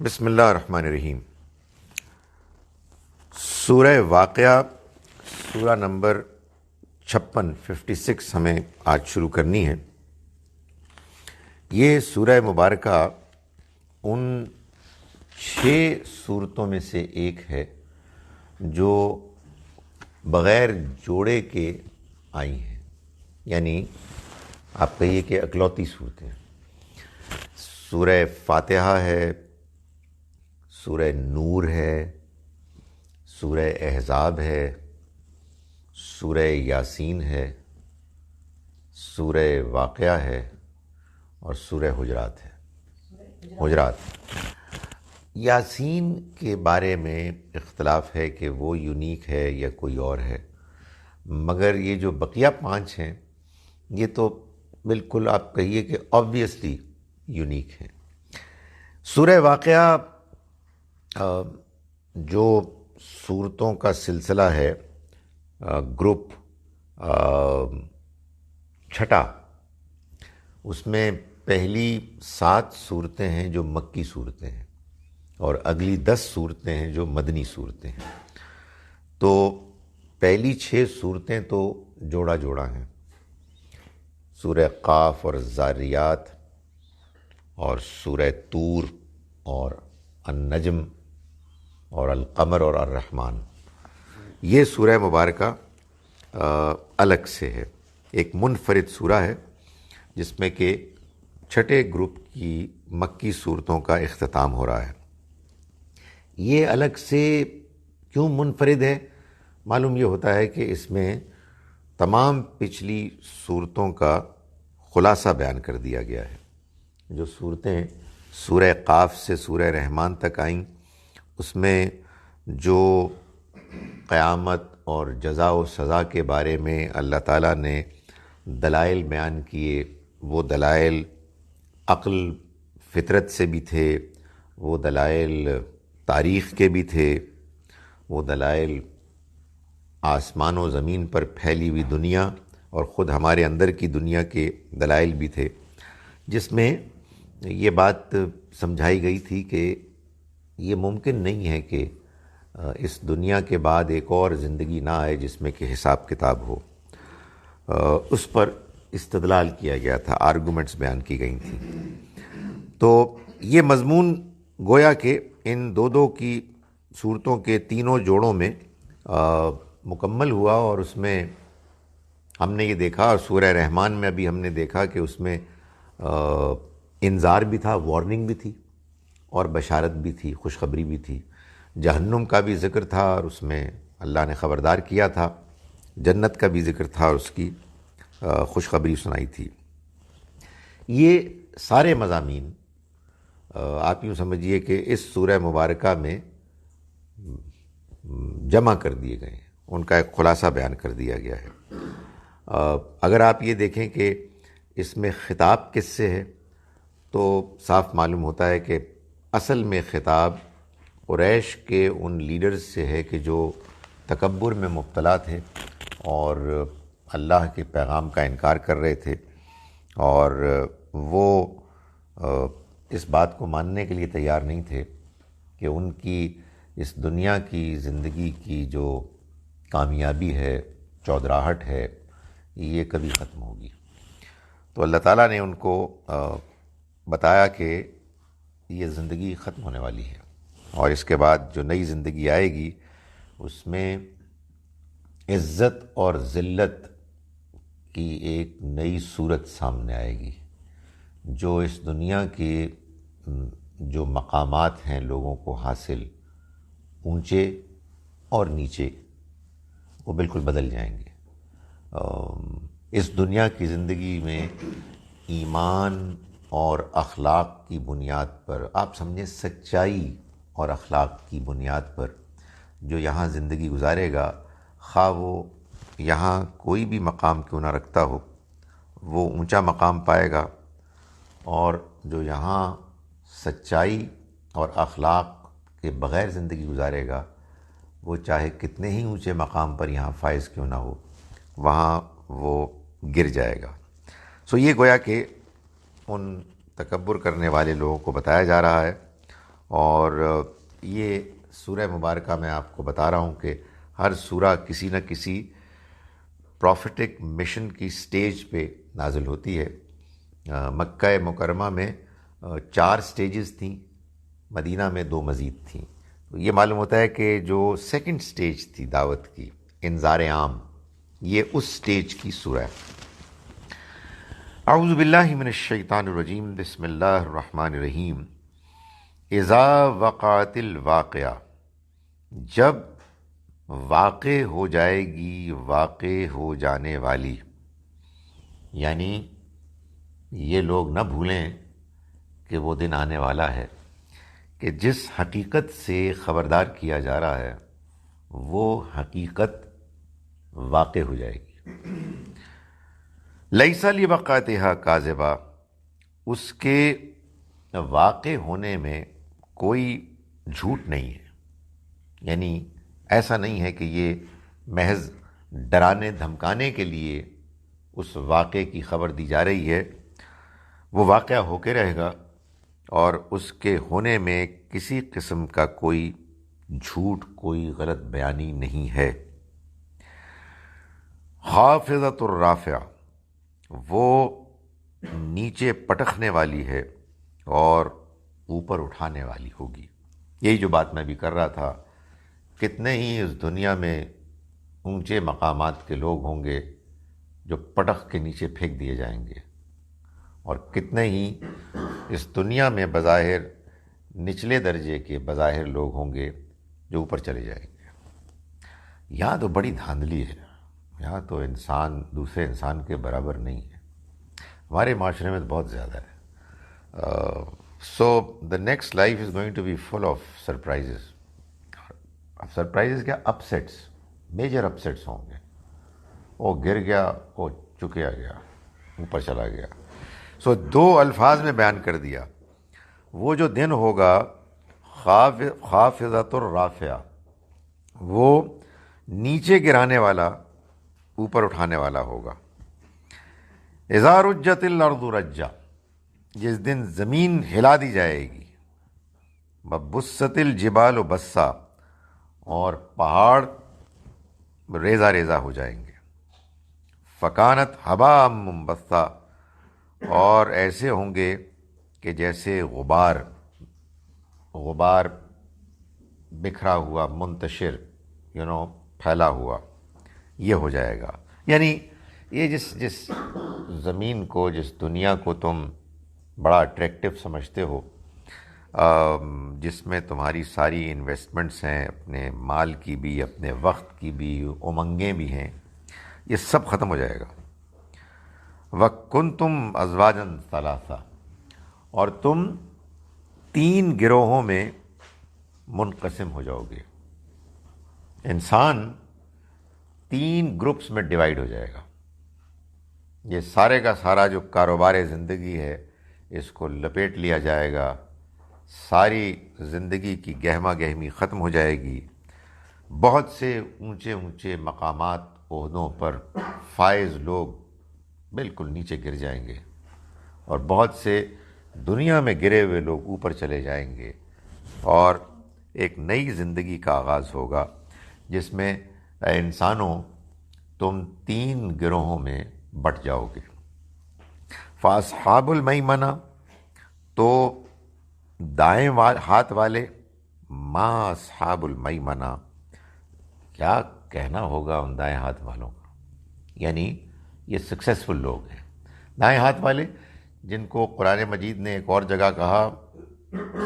بسم اللہ الرحمن الرحیم۔ سورہ واقعہ سورہ نمبر 56 ہمیں آج شروع کرنی ہے۔ یہ سورہ مبارکہ ان 6 سورتوں میں سے ایک ہے جو بغیر جوڑے کے آئی ہیں، یعنی آپ کہیے کہ اکلوتی صورتیں۔ سورہ فاتحہ ہے، سورہ نور ہے، سورہ احزاب ہے، سورہ یاسین ہے، سورہ واقعہ ہے اور سورہ حجرات۔ یاسین کے بارے میں اختلاف ہے کہ وہ یونیک ہے یا کوئی اور ہے، مگر یہ جو بقیہ 5 ہیں یہ تو بالکل آپ کہیے کہ آبویسلی یونیک ہیں۔ سورہ واقعہ جو صورتوں کا سلسلہ ہے، گروپ 6، اس میں پہلی 7 صورتیں ہیں جو مکی صورتیں ہیں اور اگلی 10 صورتیں ہیں جو مدنی صورتیں ہیں۔ تو پہلی 6 صورتیں تو جوڑا جوڑا ہیں، سورہ قاف اور ذاریات اور سورہ طور اور النجم اور القمر اور الرحمن۔ یہ سورہ مبارکہ الگ سے ہے، ایک منفرد سورہ ہے جس میں کہ 6 گروپ کی مکی صورتوں کا اختتام ہو رہا ہے۔ یہ الگ سے کیوں منفرد ہے؟ معلوم یہ ہوتا ہے کہ اس میں تمام پچھلی صورتوں کا خلاصہ بیان کر دیا گیا ہے۔ جو صورتیں سورہ قاف سے سورہ رحمان تک آئیں، اس میں جو قیامت اور جزا و سزا کے بارے میں اللہ تعالیٰ نے دلائل بیان کیے، وہ دلائل عقل فطرت سے بھی تھے، وہ دلائل تاریخ کے بھی تھے، وہ دلائل آسمان و زمین پر پھیلی ہوئی دنیا اور خود ہمارے اندر کی دنیا کے دلائل بھی تھے، جس میں یہ بات سمجھائی گئی تھی کہ یہ ممکن نہیں ہے کہ اس دنیا کے بعد ایک اور زندگی نہ آئے جس میں کہ حساب کتاب ہو۔ اس پر استدلال کیا گیا تھا، آرگومنٹس بیان کی گئی تھیں۔ تو یہ مضمون گویا کہ ان دو کی صورتوں کے تینوں جوڑوں میں مکمل ہوا، اور اس میں ہم نے یہ دیکھا، اور سورہ رحمان میں ابھی ہم نے دیکھا کہ اس میں انذار بھی تھا، وارننگ بھی تھی، اور بشارت بھی تھی، خوشخبری بھی تھی۔ جہنم کا بھی ذکر تھا اور اس میں اللہ نے خبردار کیا تھا، جنت کا بھی ذکر تھا اور اس کی خوشخبری سنائی تھی۔ یہ سارے مضامین آپ یوں سمجھیے کہ اس سورہ مبارکہ میں جمع کر دیے گئے ہیں، ان کا ایک خلاصہ بیان کر دیا گیا ہے۔ اگر آپ یہ دیکھیں کہ اس میں خطاب کس سے ہے تو صاف معلوم ہوتا ہے کہ اصل میں خطاب قریش کے ان لیڈرز سے ہے کہ جو تکبر میں مبتلا تھے اور اللہ کے پیغام کا انکار کر رہے تھے، اور وہ اس بات کو ماننے کے لیے تیار نہیں تھے کہ ان کی اس دنیا کی زندگی کی جو کامیابی ہے، چودراہٹ ہے، یہ کبھی ختم ہوگی۔ تو اللہ تعالیٰ نے ان کو بتایا کہ یہ زندگی ختم ہونے والی ہے، اور اس کے بعد جو نئی زندگی آئے گی اس میں عزت اور ذلت کی ایک نئی صورت سامنے آئے گی۔ جو اس دنیا کے جو مقامات ہیں لوگوں کو حاصل، اونچے اور نیچے، وہ بالکل بدل جائیں گے۔ اس دنیا کی زندگی میں ایمان اور اخلاق کی بنیاد پر، آپ سمجھیں سچائی اور اخلاق کی بنیاد پر جو یہاں زندگی گزارے گا، خواہ وہ یہاں کوئی بھی مقام کیوں نہ رکھتا ہو، وہ اونچا مقام پائے گا، اور جو یہاں سچائی اور اخلاق کے بغیر زندگی گزارے گا، وہ چاہے کتنے ہی اونچے مقام پر یہاں فائز کیوں نہ ہو، وہاں وہ گر جائے گا۔ یہ گویا کہ ان تکبر کرنے والے لوگوں کو بتایا جا رہا ہے، اور یہ سورہ مبارکہ میں آپ کو بتا رہا ہوں کہ ہر سورہ کسی نہ کسی پروفیٹک مشن کی سٹیج پہ نازل ہوتی ہے. مکہ مکرمہ میں 4 سٹیجز تھیں، مدینہ میں 2 مزید تھیں. تو یہ معلوم ہوتا ہے کہ جو سیکنڈ سٹیج تھی دعوت کی، انذار عام، یہ اس سٹیج کی سورہ ہے. اعوذ باللہ من الشیطان الرجیم، بسم اللہ الرحمن الرحیم. اذا وقعت الواقعہ، جب واقع ہو جائے گی واقع ہو جانے والی. یعنی یہ لوگ نہ بھولیں کہ وہ دن آنے والا ہے کہ جس حقیقت سے خبردار کیا جا رہا ہے وہ حقیقت واقع ہو جائے گی. لیس لوقعتہا کاذبہ، اس کے واقع ہونے میں کوئی جھوٹ نہیں ہے. یعنی ایسا نہیں ہے کہ یہ محض ڈرانے دھمکانے کے لیے اس واقعے کی خبر دی جا رہی ہے. وہ واقعہ ہو کے رہے گا اور اس کے ہونے میں کسی قسم کا کوئی جھوٹ، کوئی غلط بیانی نہیں ہے. خافضۃ الرافعہ، وہ نیچے پٹکنے والی ہے اور اوپر اٹھانے والی ہوگی. یہی جو بات میں بھی کر رہا تھا، کتنے ہی اس دنیا میں اونچے مقامات کے لوگ ہوں گے جو پٹخ کے نیچے پھینک دیے جائیں گے، اور کتنے ہی اس دنیا میں بظاہر نچلے درجے کے بظاہر لوگ ہوں گے جو اوپر چلے جائیں گے. یہاں تو بڑی دھاندلی ہے، یہاں تو انسان دوسرے انسان کے برابر نہیں ہے. ہمارے معاشرے میں تو بہت زیادہ ہے. So the next life is going to be full of surprises. Surprises کیا، upsets, major upsets ہوں گے. وہ گر گیا، وہ چکیا گیا، اوپر چلا گیا. سو 2 الفاظ میں بیان کر دیا. وہ جو دن ہوگا خافضۃ الرافعہ، وہ نیچے گرانے والا اوپر اٹھانے والا ہوگا. اذا رجت الارض رجا، جس دن زمین ہلا دی جائے گی. وبست الجبال بسا، اور پہاڑ ریزہ ریزہ ہو جائیں گے. فکانت ہباء منبثا، اور ایسے ہوں گے کہ جیسے غبار بکھرا ہوا، منتشر، پھیلا ہوا، یہ ہو جائے گا. یعنی یہ جس زمین کو، جس دنیا کو تم بڑا اٹریکٹیو سمجھتے ہو، جس میں تمہاری ساری انویسٹمنٹس ہیں، اپنے مال کی بھی، اپنے وقت کی بھی، امنگیں بھی ہیں، یہ سب ختم ہو جائے گا. وَكُنْتُمْ أَزْوَاجًا ثَلَاثًا، اور تم 3 گروہوں میں منقسم ہو جاؤ گے. انسان 3 گروپس میں ڈیوائیڈ ہو جائے گا. یہ سارے کا سارا جو کاروبار زندگی ہے اس کو لپیٹ لیا جائے گا. ساری زندگی کی گہما گہمی ختم ہو جائے گی. بہت سے اونچے اونچے مقامات، عہدوں پر فائز لوگ بالکل نیچے گر جائیں گے، اور بہت سے دنیا میں گرے ہوئے لوگ اوپر چلے جائیں گے. اور ایک نئی زندگی کا آغاز ہوگا جس میں انسانوں تم 3 گروہوں میں بٹ جاؤ گے. فاصحاب المیمنہ، تو دائیں ہاتھ والے. ما اصحاب المیمنہ، کیا کہنا ہوگا ان دائیں ہاتھ والوں کا. یعنی یہ سکسیسفل لوگ ہیں دائیں ہاتھ والے، جن کو قرآن مجید نے ایک اور جگہ کہا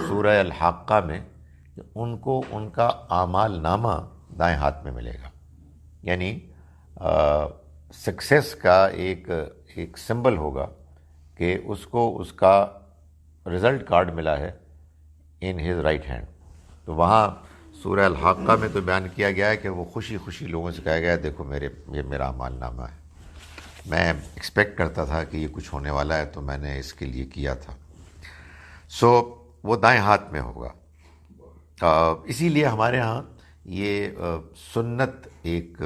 سورہ الحاقہ میں کہ ان کو ان کا اعمال نامہ دائیں ہاتھ میں ملے گا. یعنی سکسیس کا ایک سمبل ہوگا کہ اس کو اس کا رزلٹ کارڈ ملا ہے ان ہز رائٹ ہینڈ. تو وہاں سورہ الحاقہ میں تو بیان کیا گیا ہے کہ وہ خوشی خوشی لوگوں سے کہا گیا ہے دیکھو یہ میرا اعمال نامہ ہے، میں ایکسپیکٹ کرتا تھا کہ یہ کچھ ہونے والا ہے تو میں نے اس کے لیے کیا تھا. سو وہ دائیں ہاتھ میں ہوگا. اسی لیے ہمارے ہاں یہ سنت ایک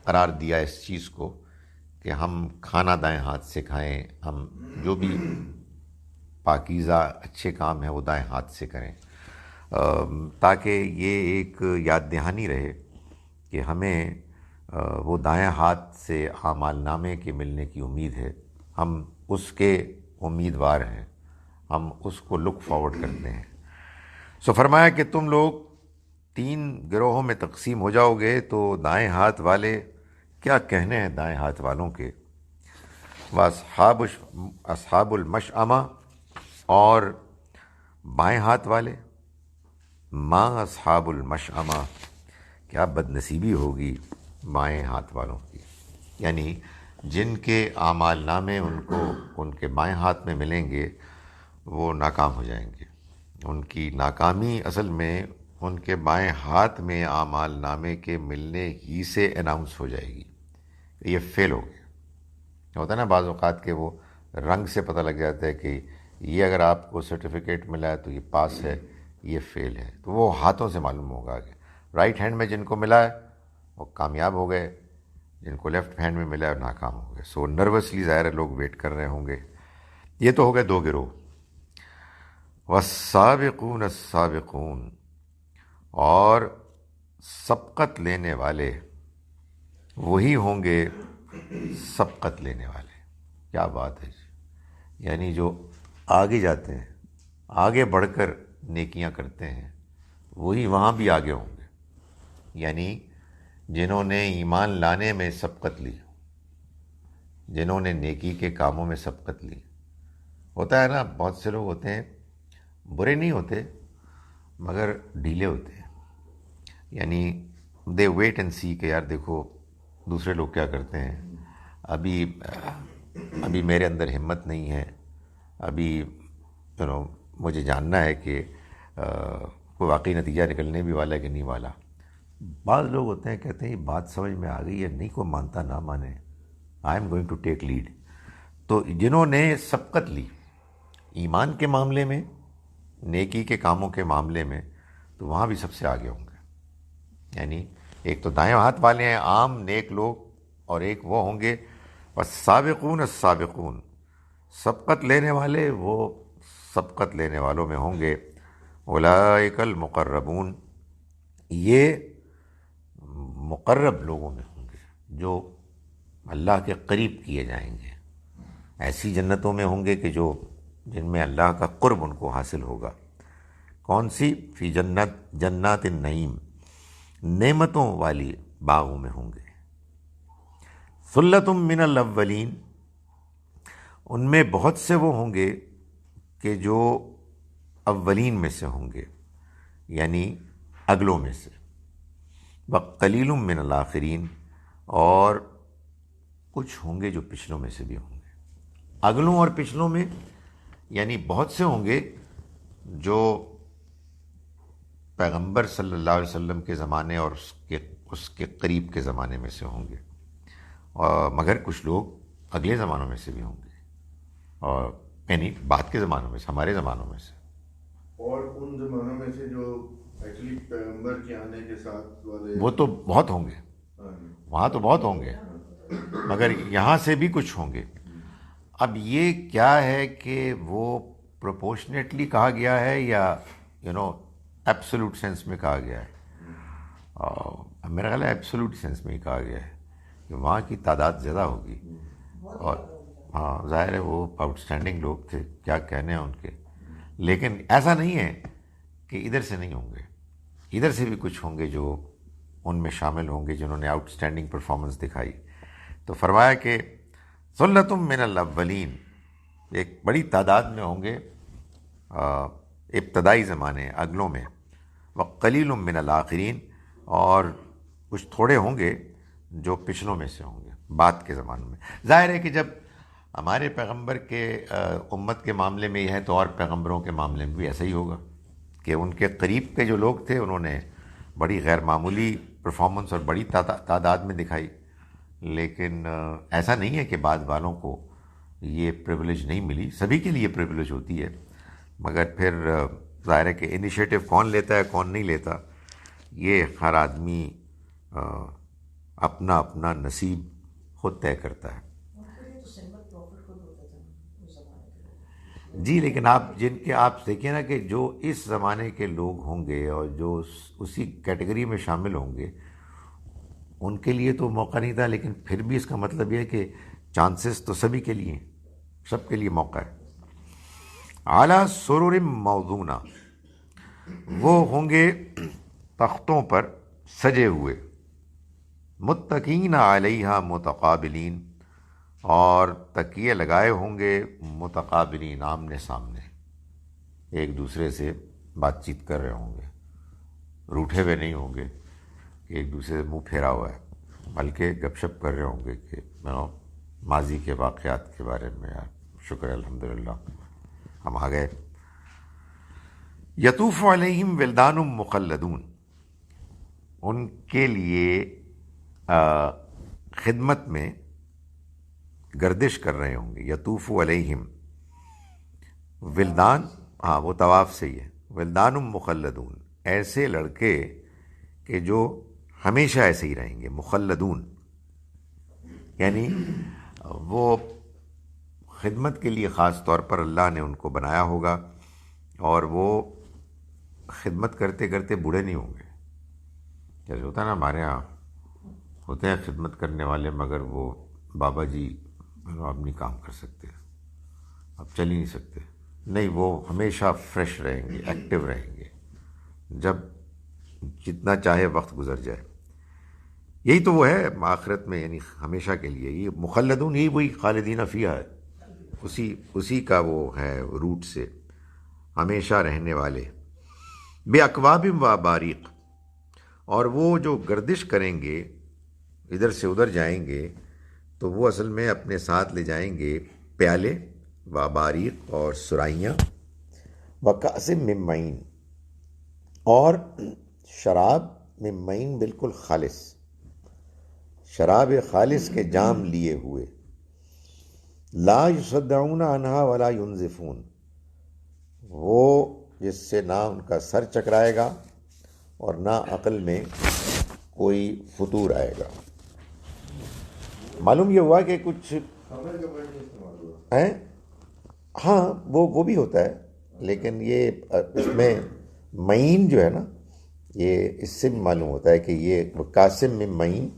قرار دیا اس چیز کو کہ ہم کھانا دائیں ہاتھ سے کھائیں، ہم جو بھی پاکیزہ اچھے کام ہیں وہ دائیں ہاتھ سے کریں. تاکہ یہ ایک یاد دہانی رہے کہ ہمیں وہ دائیں ہاتھ سے اعمال نامے کے ملنے کی امید ہے، ہم اس کے امیدوار ہیں، ہم اس کو لک فارورڈ کرتے ہیں۔ سو فرمایا کہ تم لوگ 3 گروہوں میں تقسیم ہو جاؤ گے، تو دائیں ہاتھ والے کیا کہنے ہیں دائیں ہاتھ والوں کے، اصحاب المشأمہ، اور بائیں ہاتھ والے، ما اصحاب المشأمہ، کیا بد نصیبی ہوگی بائیں ہاتھ والوں کی، یعنی جن کے اعمال نامے ان کو ان کے بائیں ہاتھ میں ملیں گے وہ ناکام ہو جائیں گے۔ ان کی ناکامی اصل میں ان کے بائیں ہاتھ میں اعمال نامے کے ملنے ہی سے اناؤنس ہو جائے گی، یہ فیل ہو گیا۔ ہوتا ہے نا بعض اوقات کہ وہ رنگ سے پتہ لگ جاتا ہے کہ یہ اگر آپ کو سرٹیفکیٹ ملا ہے تو یہ پاس ہے، یہ فیل ہے، تو وہ ہاتھوں سے معلوم ہوگا کہ رائٹ ہینڈ میں جن کو ملا ہے وہ کامیاب ہو گئے، جن کو لیفٹ ہینڈ میں ملا ہے ناکام ہو گئے۔ سو نروسلی ظاہر ہے لوگ ویٹ کر رہے ہوں گے۔ یہ تو ہو گئے 2 گروہ۔ والسابقون السابقون، اور سبقت لینے والے وہی ہوں گے سبقت لینے والے۔ کیا بات ہے جی، یعنی جو آگے جاتے ہیں، آگے بڑھ کر نیکیاں کرتے ہیں، وہی وہاں بھی آگے ہوں گے، یعنی جنہوں نے ایمان لانے میں سبقت لی، جنہوں نے نیکی کے کاموں میں سبقت لی۔ ہوتا ہے نا بہت سے لوگ ہوتے ہیں برے نہیں ہوتے مگر ڈھیلے ہوتے ہیں، یعنی دے ویٹ اینڈ سی کہ یار دیکھو دوسرے لوگ کیا کرتے ہیں، ابھی میرے اندر ہمت نہیں ہے، ابھی مجھے جاننا ہے کہ کوئی واقعی نتیجہ نکلنے بھی والا ہے کہ نہیں والا۔ بعض لوگ ہوتے ہیں کہتے ہیں یہ بات سمجھ میں آ گئی ہے، نہیں کوئی مانتا نہ مانے، I am going to take lead. تو جنہوں نے سبقت لی ایمان کے معاملے میں، نیکی کے کاموں کے معاملے میں، تو وہاں بھی سب سے آگے ہوں گے۔ یعنی ایک تو دائیں ہاتھ والے ہیں عام نیک لوگ، اور ایک وہ ہوں گے والسابقون السابقون، سبقت لینے والے، وہ سبقت لینے والوں میں ہوں گے۔ اولئک المقربون، یہ مقرب لوگوں میں ہوں گے جو اللہ کے قریب کیے جائیں گے، ایسی جنتوں میں ہوں گے کہ جن میں اللہ کا قرب ان کو حاصل ہوگا۔ کون سی؟ فی جنات النعیم، نعمتوں والی باغوں میں ہوں گے۔ ثلۃ من الاولین، ان میں بہت سے وہ ہوں گے کہ جو اولین میں سے ہوں گے، یعنی اگلوں میں سے۔ وقلیل من الآخرین، اور کچھ ہوں گے جو پچھلوں میں سے بھی ہوں گے۔ اگلوں اور پچھلوں میں یعنی بہت سے ہوں گے جو پیغمبر صلی اللہ علیہ وسلم کے زمانے اور اس کے قریب کے زمانے میں سے ہوں گے، مگر کچھ لوگ اگلے زمانوں میں سے بھی ہوں گے، اور یعنی بعد کے زمانوں میں سے، ہمارے زمانوں میں سے، اور ان زمانوں میں سے جو ایکچولی پیغمبر کے آنے کے ساتھ والے، وہ تو بہت ہوں گے، وہاں تو بہت ہوں گے، مگر یہاں سے بھی کچھ ہوں گے۔ اب یہ کیا ہے کہ وہ پروپورشنیٹلی کہا گیا ہے یا ایبسولوٹ سینس میں کہا گیا ہے؟ میرا خیال ہے ایبسولوٹ سینس میں ہی کہا گیا ہے کہ وہاں کی تعداد زیادہ ہوگی، اور ہاں ظاہر ہے وہ آؤٹ اسٹینڈنگ لوگ تھے، کیا کہنے ہیں ان کے، لیکن ایسا نہیں ہے کہ ادھر سے نہیں ہوں گے، ادھر سے بھی کچھ ہوں گے جو ان میں شامل ہوں گے جنہوں نے آؤٹ اسٹینڈنگ پرفارمنس دکھائی۔ تو فرمایا کہ ثلۃ من الاولین، ایک بڑی تعداد میں ہوں گے ابتدائی زمانے اگلوں میں، وقلیل من الآخرین، اور کچھ تھوڑے ہوں گے جو پچھلوں میں سے ہوں گے، بعد کے زمانوں میں۔ ظاہر ہے کہ جب ہمارے پیغمبر کے امت کے معاملے میں یہ ہے تو اور پیغمبروں کے معاملے میں بھی ایسا ہی ہوگا کہ ان کے قریب کے جو لوگ تھے انہوں نے بڑی غیر معمولی پرفارمنس اور بڑی تعداد میں دکھائی، لیکن ایسا نہیں ہے کہ بعد والوں کو یہ پریویلیج نہیں ملی، سبھی کے لیے پریویلیج ہوتی ہے، مگر پھر ظاہر ہے کہ انیشیٹو کون لیتا ہے کون نہیں لیتا، یہ ہر آدمی اپنا اپنا نصیب خود طے کرتا ہے۔ جی لیکن آپ جن کے آپ دیکھیں نا کہ جو اس زمانے کے لوگ ہوں گے اور جو اسی کیٹیگری میں شامل ہوں گے ان کے لیے تو موقع نہیں تھا، لیکن پھر بھی اس کا مطلب یہ ہے کہ چانسز تو سبھی کے لیے ہیں، سب کے لیے موقع ہے۔ اعلیٰ سرور موضونہ، وہ ہوں گے تختوں پر سجے ہوئے، متقین علیہا متقابلین، اور تکیے لگائے ہوں گے متقابلین، آمنے سامنے ایک دوسرے سے بات چیت کر رہے ہوں گے، روٹھے ہوئے نہیں ہوں گے کہ ایک دوسرے سے منہ پھیرا ہوا ہے، بلکہ گپ شپ کر رہے ہوں گے کہ ماضی کے واقعات کے بارے میں، یار شکر ہے الحمدللہ ہم آ گئے۔ یطوف علیہم ولدان مخلدون، ان کے لیے خدمت میں گردش کر رہے ہوں گے۔ یطوف علیہم ولدان، ہاں وہ طواف سے ہی ہے، ولدان مخلدون، ایسے لڑکے کہ جو ہمیشہ ایسے ہی رہیں گے، مخلدون یعنی وہ خدمت کے لیے خاص طور پر اللہ نے ان کو بنایا ہوگا، اور وہ خدمت کرتے کرتے بوڑھے نہیں ہوں گے۔ جیسے ہوتا ہے نا ہمارے ہاں ہوتے ہیں خدمت کرنے والے، مگر وہ بابا جی اب نہیں کام کر سکتے، اب چل ہی نہیں سکتے، نہیں، وہ ہمیشہ فریش رہیں گے، ایکٹیو رہیں گے، جب جتنا چاہے وقت گزر جائے۔ یہی تو وہ ہے آخرت میں، یعنی ہمیشہ کے لیے، یہ مخلدون ہی وہی خالدین فیہا ہے، اسی کا وہ ہے روٹ سے، ہمیشہ رہنے والے۔ بے اکواب و باریق، اور وہ جو گردش کریں گے ادھر سے ادھر جائیں گے تو وہ اصل میں اپنے ساتھ لے جائیں گے پیالے و باریق اور سرائیاں، و کأس من معین، اور شراب من معین بالکل خالص، شراب خالص کے جام لیے ہوئے، لا یصدعون عنہا ولا ینزفون، وہ جس سے نہ ان کا سر چکرائے گا اور نہ عقل میں کوئی فطور آئے گا۔ معلوم یہ ہوا کہ کچھ خمر کا ورڈ نہیں استعمال ہوا ہیں، ہاں وہ بھی ہوتا ہے، لیکن یہ اس میں معین جو ہے نا، یہ اس سے بھی معلوم ہوتا ہے کہ یہ قاسم میں معین،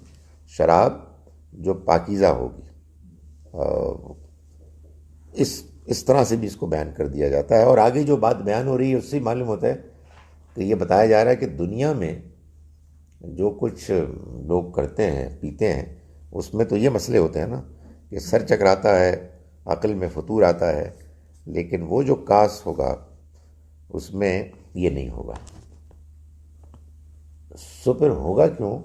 شراب جو پاکیزہ ہوگی، اس طرح سے بھی اس کو بیان کر دیا جاتا ہے۔ اور آگے جو بات بیان ہو رہی ہے اس سے معلوم ہوتا ہے کہ یہ بتایا جا رہا ہے کہ دنیا میں جو کچھ لوگ کرتے ہیں پیتے ہیں، اس میں تو یہ مسئلے ہوتے ہیں نا کہ سر چکراتا ہے، عقل میں فطور آتا ہے، لیکن وہ جو کاس ہوگا اس میں یہ نہیں ہوگا۔ سو پھر ہوگا کیوں؟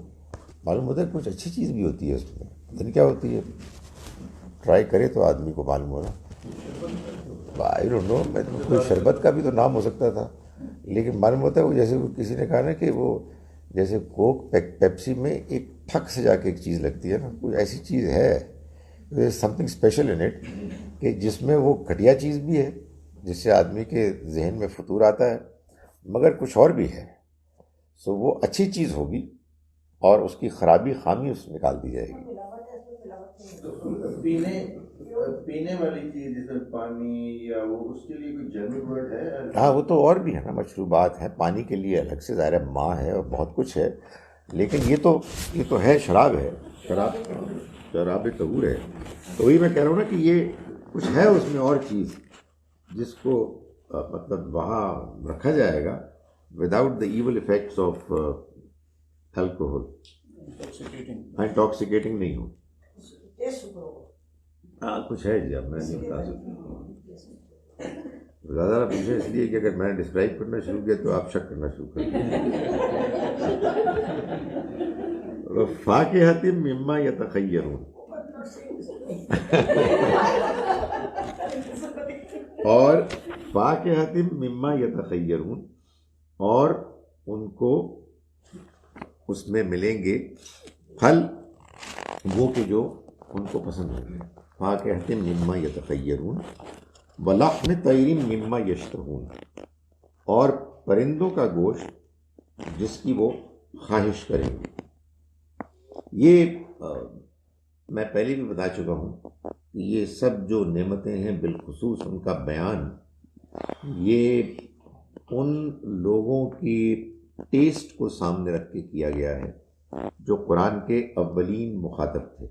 معلوم ہوتا ہے کچھ اچھی چیز بھی ہوتی ہے اس میں، پتہ نہیں کیا ہوتی ہے، ٹرائی کرے تو آدمی کو معلوم ہوگا۔ آئی ڈونٹ نو، میں کوئی شربت کا بھی تو نام ہو سکتا تھا، لیکن معلوم ہوتا ہے وہ جیسے کسی نے کہا نا کہ وہ جیسے کوک پیپسی میں ایک تھک سے جا کے ایک چیز لگتی ہے نا، کوئی ایسی چیز ہے، some thing special in it, کہ جس میں وہ گھٹیا چیز بھی ہے جس سے آدمی کے ذہن میں فطور آتا ہے، مگر کچھ اور بھی ہے۔ سو وہ اچھی چیز ہوگی اور اس کی خرابی خامی اس نکال دی جائے گی۔ پینے والی چیز جیسے پانی یا وہ، اس کے لیے کوئی جرمن ورڈ ہے؟ ہاں وہ تو اور بھی ہے نا، مشروبات ہیں، پانی کے لیے الگ سے ظاہر ہے ماں ہے اور بہت کچھ ہے، لیکن یہ تو ہے، شراب ہے، شراب طہور ہے۔ تو وہی میں کہہ رہا ہوں نا کہ یہ کچھ ہے اس میں اور چیز جس کو مطلب وہاں رکھا جائے گا without the evil effects of alcohol, intoxicating نہیں ہو۔ ہاں کچھ ہے جی، اب میں نہیں بتا سکتا، زیادہ نہ پوچھیں، اس لیے کہ اگر میں نے ڈسکرائب کرنا شروع کیا تو آپ شک کرنا شروع کر دیں۔ فاکہۃ مما یتخیرون، اور فاکہۃ مما یتخیرون، اور ان کو اس میں ملیں گے پھل وہ کہ جو ان کو پسند ہوں گے۔ فاکہۃ مما یتخیرون ولحم طیر مما یشتہون، اور پرندوں کا گوشت جس کی وہ خواہش کریں گے۔ یہ میں پہلے بھی بتا چکا ہوں کہ یہ سب جو نعمتیں ہیں بالخصوص ان کا بیان یہ ان لوگوں کی ٹیسٹ کو سامنے رکھ کے کیا گیا ہے جو قرآن کے اولین مخاطب تھے،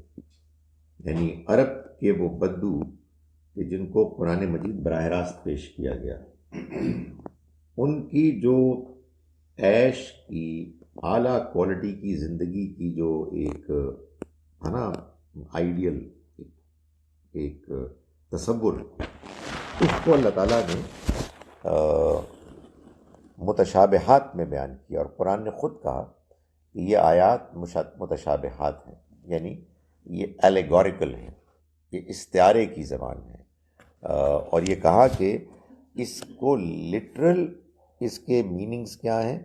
یعنی عرب کے وہ بدو کہ جن کو قرآن مجید براہ راست پیش کیا گیا، ان کی جو عیش کی اعلیٰ کوالٹی کی زندگی کی جو ایک ہے نا آئیڈیل ایک تصور، اس کو اللہ تعالیٰ نے متشابہات میں بیان کیا، اور قرآن نے خود کہا کہ یہ آیات متشابہات ہیں، یعنی یہ ایلیگوریکل ہیں، یہ استعارے کی زبان ہے، اور یہ کہا کہ اس کو لٹرل اس کے میننگز کیا ہیں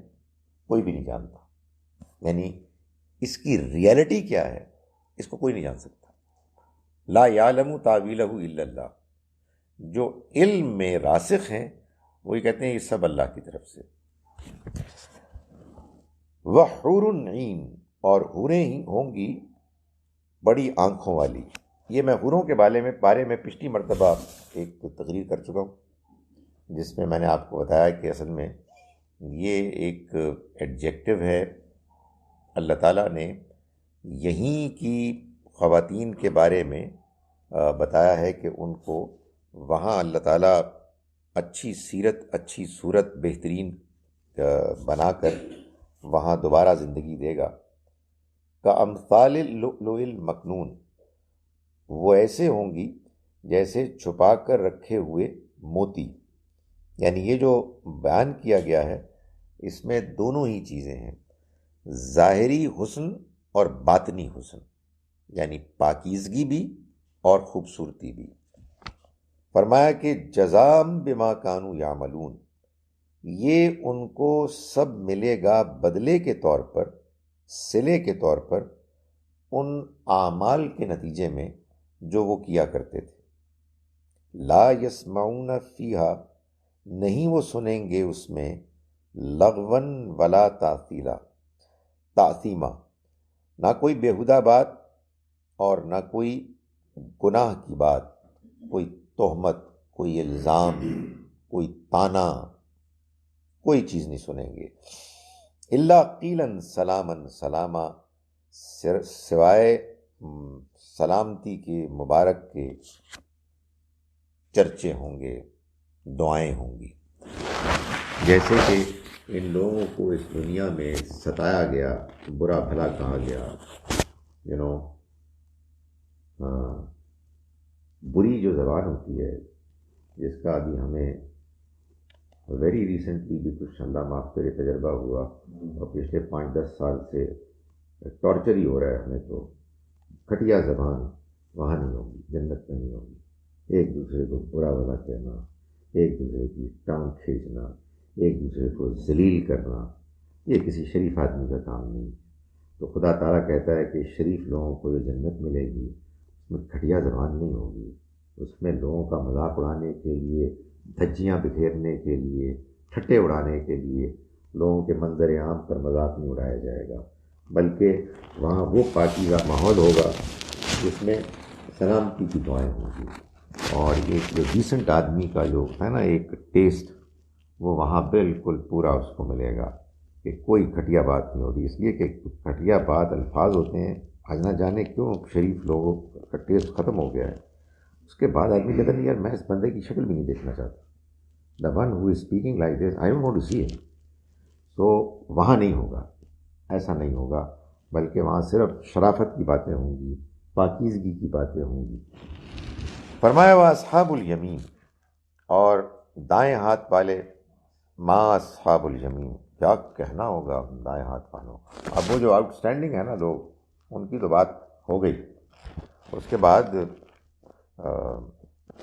کوئی بھی نہیں جانتا، یعنی اس کی ریئلٹی کیا ہے اس کو کوئی نہیں جان سکتا۔ لا یعلم تاویلہ الا اللہ، جو علم میں راسخ ہیں وہی کہتے ہیں یہ سب اللہ کی طرف سے۔ وحور عین، اور حوریں ہی ہوں گی بڑی آنکھوں والی۔ یہ میں حوروں کے بارے میں پچھلی مرتبہ ایک تقریر کر چکا ہوں، جس میں نے آپ کو بتایا کہ اصل میں یہ ایک ایڈجیکٹو ہے، اللہ تعالیٰ نے یہیں کی خواتین کے بارے میں بتایا ہے کہ ان کو وہاں اللہ تعالیٰ اچھی سیرت، اچھی صورت، بہترین بنا کر وہاں دوبارہ زندگی دے گا۔ کامثال اللؤلؤ المکنون، وہ ایسے ہوں گی جیسے چھپا کر رکھے ہوئے موتی، یعنی یہ جو بیان کیا گیا ہے اس میں دونوں ہی چیزیں ہیں، ظاہری حسن اور باطنی حسن، یعنی پاکیزگی بھی اور خوبصورتی بھی۔ فرمایا کہ جزام بما کانوا یعملون، یہ ان کو سب ملے گا بدلے کے طور پر، صلے کے طور پر، ان اعمال کے نتیجے میں جو وہ کیا کرتے تھے۔ لا یسمعون فیہا، نہیں وہ سنیں گے اس میں، لغون ولا تعثیما، نہ کوئی بیہودہ بات اور نہ کوئی گناہ کی بات، کوئی تہمت، کوئی الزام، کوئی طعنہ، کوئی چیز نہیں سنیں گے۔ الا قیلا سلاما سلاما، سوائے سلامتی کے، مبارک کے چرچے ہوں گے، دعائیں ہوں گی۔ جیسے کہ ان لوگوں کو اس دنیا میں ستایا گیا، برا بھلا کہا گیا، بری جو زبان ہوتی ہے، جس کا ابھی ہمیں ویری ریسنٹلی بھی کچھ اللہ معاف کرے تجربہ ہوا، اور پچھلے 5-10 سال سے ٹارچر ہی ہو رہا ہے ہمیں، تو کھٹیا زبان وہاں نہیں ہوگی، جنت میں نہیں ہوگی۔ ایک دوسرے کو برا بھلا کہنا، ایک دوسرے کی ٹانگ کھینچنا، ایک دوسرے کو ذلیل کرنا، یہ کسی شریف آدمی کا کام نہیں۔ تو خدا تعالیٰ کہتا ہے کہ شریف لوگوں کو جو جنت ملے گی اس میں کھٹیا زبان نہیں ہوگی، اس میں لوگوں کا مذاق اڑانے کے لیے، دھجیاں بکھیرنے کے لیے، ٹھٹے اڑانے کے لیے لوگوں کے منظر عام پر مذاق نہیں اڑایا جائے گا، بلکہ وہاں وہ پاکیزہ ماحول ہوگا جس میں سلامتی کی دعائیں ہوں گی، اور ایک جو ڈیسنٹ آدمی کا جو ہے نا ایک ٹیسٹ، وہ وہاں بالکل پورا اس کو ملے گا کہ کوئی گھٹیا بات نہیں ہوگی۔ اس لیے کہ گھٹیا بات الفاظ ہوتے ہیں، آج نہ جانے کیوں شریف لوگوں کا ٹیسٹ ختم ہو گیا ہے، اس کے بعد آدمی کہتا نہیں یار میں اس بندے کی شکل بھی نہیں دیکھنا چاہتا، the one who is speaking like this I don't want to see him. تو وہاں نہیں ہوگا، ایسا نہیں ہوگا، بلکہ وہاں صرف شرافت کی باتیں ہوں گی، پاکیزگی کی باتیں ہوں گی۔ فرمایا وہ اصحاب الیمین، اور دائیں ہاتھ والے، ما اصحاب الیمین، کیا کہنا ہوگا دائیں ہاتھ والوں۔ اب وہ جو آؤٹ اسٹینڈنگ ہے نا لوگ، ان کی تو بات ہو گئی، اس کے بعد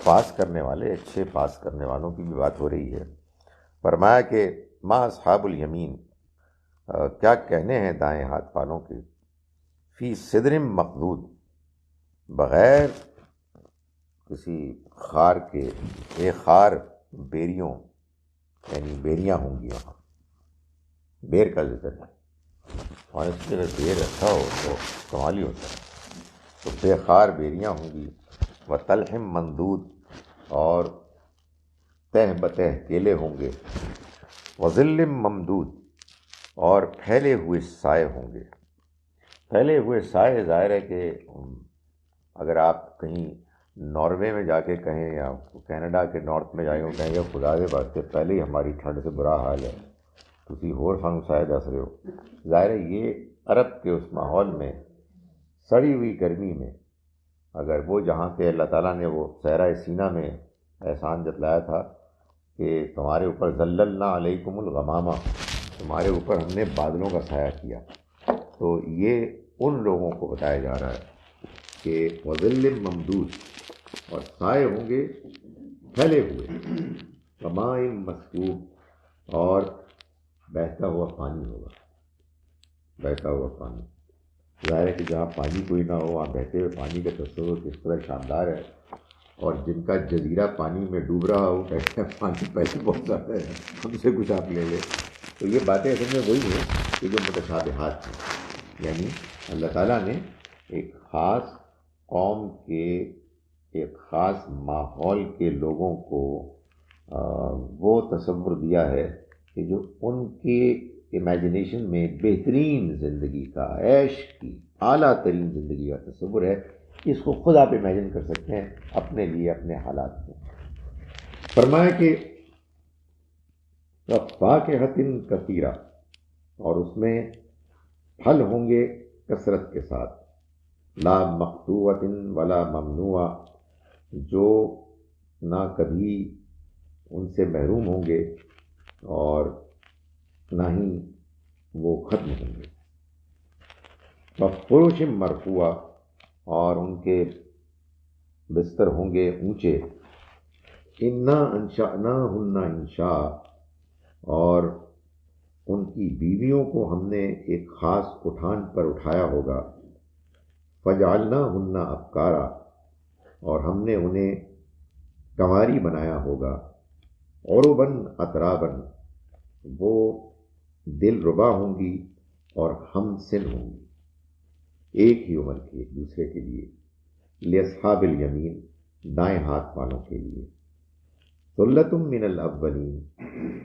پاس کرنے والے، اچھے پاس کرنے والوں کی بھی بات ہو رہی ہے۔ فرمایا کہ ما اصحاب الیمین، کیا کہنے ہیں دائیں ہاتھ والوں کے، فی صدر مخضود، بغیر کسی خار کے، ایک خار بیریوں، یعنی بیریاں ہوں گی وہاں، بیر کا ذکر ہے، اور اس کے اگر بیر اچھا ہو تو کمالی ہوتا ہے، تو بے خار بیریاں ہوں گی، و طلح ممدود، اور تہ بتہ کیلے ہوں گے، وظل ممدود، اور پھیلے ہوئے سائے ہوں گے۔ پھیلے ہوئے سائے ظاہر ہے کہ اگر آپ کہیں ناروے میں جا کے کہیں یا کینیڈا کے نارتھ میں جائیں کہیں گے خدا دے واسطے پہلے ہی ہماری ٹھنڈ سے برا حال ہے، تسی ہور سانو سائے دس رہے ہو۔ ظاہر ہے یہ عرب کے اس ماحول میں سڑی ہوئی گرمی میں اگر وہ جہاں کے اللہ تعالیٰ نے وہ صحرائے سینا میں احسان جتلایا تھا کہ تمہارے اوپر ذللنا علیکم الغمامہ، تمہارے اوپر ہم نے بادلوں کا سایہ کیا، تو یہ ان لوگوں کو بتایا جا رہا ہے کہ وظل ممدود، اور سائے ہوں گے پھیلے ہوئے، وماء مسکوب، اور بہتا ہوا پانی ہوگا، بہتا ہوا پانی۔ ظاہر ہے کہ جہاں پانی کوئی نہ ہو وہاں بہتے ہوئے پانی کا تصور کس طرح شاندار ہے، اور جن کا جزیرہ پانی میں ڈوب رہا ہو کہتے ہیں پانی پہلے بہت زیادہ ہے، ہم سے کچھ آپ لے لیں۔ تو یہ باتیں اصل میں وہی ہیں کہ جو متشابہات ہیں، یعنی اللہ تعالیٰ نے ایک خاص قوم کے ایک خاص ماحول کے لوگوں کو وہ تصور دیا ہے کہ جو ان کے امیجنیشن میں بہترین زندگی کا، عیش کی اعلیٰ ترین زندگی کا تصور ہے، اس کو خود آپ امیجن کر سکتے ہیں اپنے لیے اپنے حالات میں۔ فرمایا کہ فاکہۃ کثیرہ، اور اس میں پھل ہوں گے کثرت کے ساتھ، لا مقطوعۃ ولا ممنوعہ، جو نہ کبھی ان سے محروم ہوں گے اور نہ ہی وہ ختم ہوں گے۔ وفروش مرفوعہ، اور ان کے بستر ہوں گے اونچے، انا انشأناہن انشاء، اور ان کی بیویوں کو ہم نے ایک خاص اٹھان پر اٹھایا ہوگا، فجعلناہن ابکارا، اور ہم نے انہیں کنواری بنایا ہوگا، عرباً اتراباً، وہ دل ربا ہوں گی اور ہم سن ہوں گی، ایک ہی عمر کے ایک دوسرے کے لیے، لاصحاب الیمین، دائیں ہاتھ والوں کے لیے، ثلۃ من الاولین،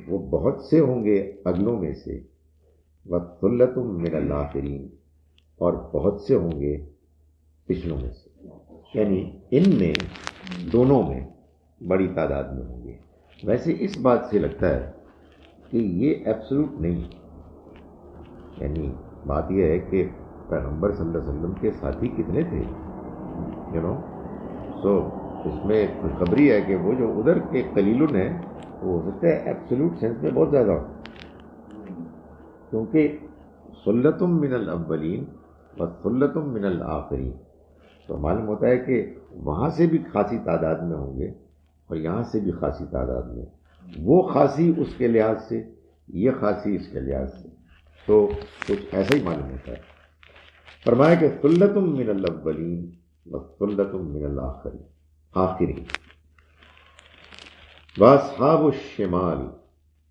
وہ بہت سے ہوں گے اگلوں میں سے، وثلۃ من الآخرین، اور بہت سے ہوں گے پچھلوں میں سے، یعنی ان میں دونوں میں بڑی تعداد میں ہوں گے۔ ویسے اس بات سے لگتا ہے کہ یہ ایبسولوٹ نہیں، یعنی بات یہ ہے کہ پیغمبر صلی اللہ علیہ وسلم کے ساتھی کتنے تھے، سو اس میں خوشخبری ہے کہ وہ جو ادھر کے قلیلن ہیں وہ ہو سکتا ہے ایبسولوٹ سینس میں بہت زیادہ ہو، کیونکہ ثلۃ من الاولین و ثلۃ من الآخرین، تو معلوم ہوتا ہے کہ وہاں سے بھی خاصی تعداد میں ہوں گے اور یہاں سے بھی خاصی تعداد میں، وہ خاصی اس کے لحاظ سے، یہ خاصی اس کے لحاظ سے، تو کچھ ایسا ہی معلوم ہوتا ہے۔ فرمایا کہ ثلۃ من الاولین و ثلۃ من الآخرین، آخری، واصحاب الشمال،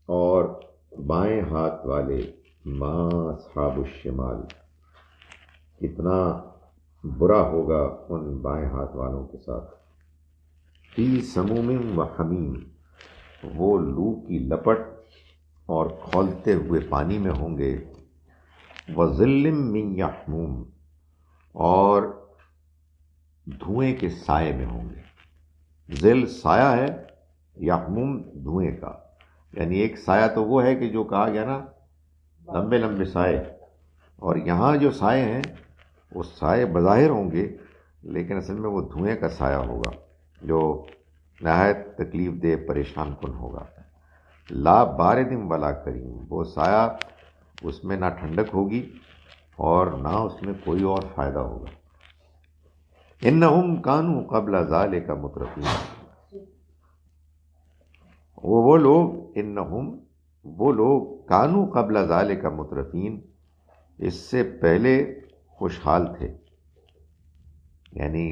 اور بائیں ہاتھ والے، ما اصحاب الشمال، کتنا برا ہوگا ان بائیں ہاتھ والوں کے ساتھ، فی سموم و حمیم، وہ لو کی لپٹ اور کھولتے ہوئے پانی میں ہوں گے، وظل من یحموم، اور دھوئیں کے سائے میں ہوں گے۔ ظل سایہ ہے، یحموم دھوئیں کا، یعنی ایک سایہ تو وہ ہے کہ جو کہا گیا نا لمبے لمبے سائے، اور یہاں جو سائے ہیں وہ سائے بظاہر ہوں گے لیکن اصل میں وہ دھوئیں کا سایہ ہوگا جو نہایت تکلیف دہ پریشان کن ہوگا۔ لا بارد ولا کریم، وہ سایہ اس میں نہ ٹھنڈک ہوگی اور نہ اس میں کوئی اور فائدہ ہوگا۔ انہم کانوا قبل ذالک مترفین، وہ لوگ، انہم وہ لوگ، کانوا قبل ذالک مترفین، اس سے پہلے خوشحال تھے، یعنی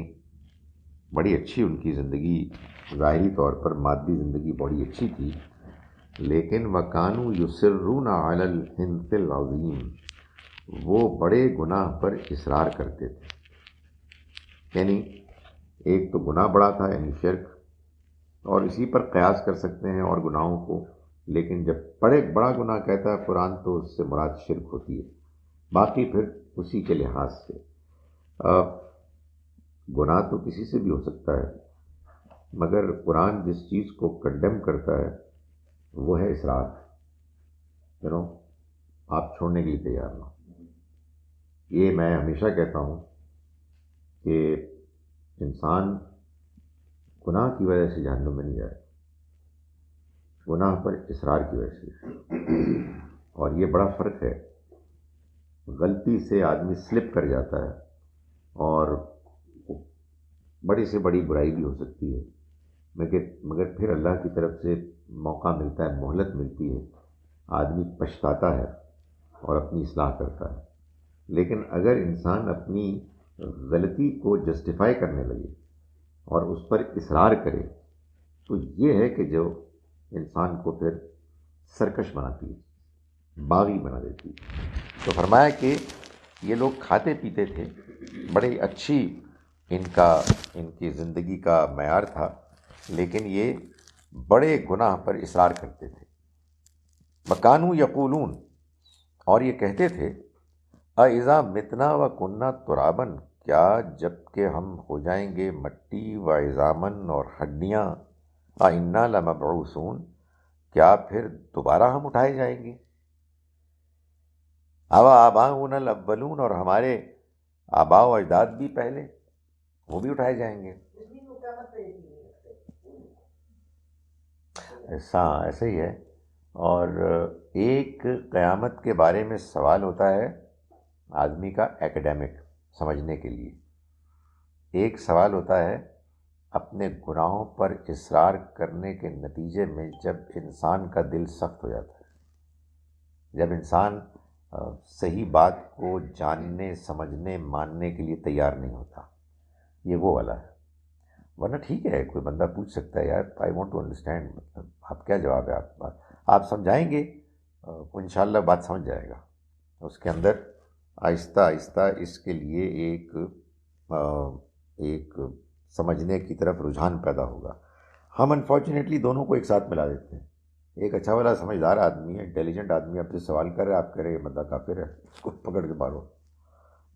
بڑی اچھی ان کی زندگی، ظاہری طور پر مادی زندگی بڑی اچھی تھی، لیکن وَكَانُوا يُصِرُّونَ عَلَى الْحِنثِ الْعَظِيمِ، وہ بڑے گناہ پر اصرار کرتے تھے، یعنی ایک تو گناہ بڑا تھا یعنی شرک، اور اسی پر قیاس کر سکتے ہیں اور گناہوں کو. لیکن جب بڑا گناہ کہتا ہے قرآن تو اس سے مراد شرک ہوتی ہے. باقی پھر اسی کے لحاظ سے گناہ تو کسی سے بھی ہو سکتا ہے، مگر قرآن جس چیز کو کنڈیم کرتا ہے وہ ہے اسراف. آپ چھوڑنے کے لیے تیار نہ. یہ میں ہمیشہ کہتا ہوں کہ انسان گناہ کی وجہ سے جہنم میں نہیں جائے، گناہ پر اصرار کی وجہ سے. اور یہ بڑا فرق ہے. غلطی سے آدمی سلپ کر جاتا ہے اور بڑی سے بڑی برائی بھی ہو سکتی ہے، مگر پھر اللہ کی طرف سے موقع ملتا ہے، مہلت ملتی ہے، آدمی پچھتاتا ہے اور اپنی اصلاح کرتا ہے. لیکن اگر انسان اپنی غلطی کو جسٹیفائی کرنے لگے اور اس پر اصرار کرے تو یہ ہے کہ جو انسان کو پھر سرکش بناتی ہے، باغی بنا دیتی ہے. تو فرمایا کہ یہ لوگ کھاتے پیتے تھے، بڑی اچھی ان کی زندگی کا معیار تھا، لیکن یہ بڑے گناہ پر اصرار کرتے تھے. وَكَانُوا یقولون، اور یہ کہتے تھے اَإِذَا مِتْنَا وَكُنَّا تُرَابًا، کیا جب کہ ہم ہو جائیں گے مٹی وعظامًا اور ہڈیاں، أَإِنَّا لَمَبْعُوثُونَ، کیا پھر دوبارہ ہم اٹھائے جائیں گے. أَوَآبَاؤُنَا الْأَوَّلُونَ، اور ہمارے آباء و اجداد بھی پہلے، وہ بھی اٹھائے جائیں گے. ایسا ہی ہے. اور ایک قیامت کے بارے میں سوال ہوتا ہے آدمی کا ایکڈیمک سمجھنے کے لیے، ایک سوال ہوتا ہے اپنے گناہوں پر اصرار کرنے کے نتیجے میں جب انسان کا دل سخت ہو جاتا ہے، جب انسان صحیح بات کو جاننے سمجھنے ماننے کے لیے تیار نہیں ہوتا. یہ وہ والا ہے. ورنہ ٹھیک ہے، کوئی بندہ پوچھ سکتا ہے یار آئی وانٹ ٹو انڈرسٹینڈ، مطلب آپ کیا جواب ہے، آپ سمجھائیں گے انشاءاللہ بات سمجھ جائے گا. اس کے اندر آہستہ آہستہ اس کے لیے ایک سمجھنے کی طرف رجحان پیدا ہوگا. ہم انفارچونیٹلی دونوں کو ایک ساتھ ملا دیتے ہیں. ایک اچھا والا سمجھدار آدمی ہے، انٹیلیجنٹ آدمی آپ سے سوال کر رہے، آپ کہہ رہے یہ بندہ کافر ہے، اس کو پکڑ کے مارو.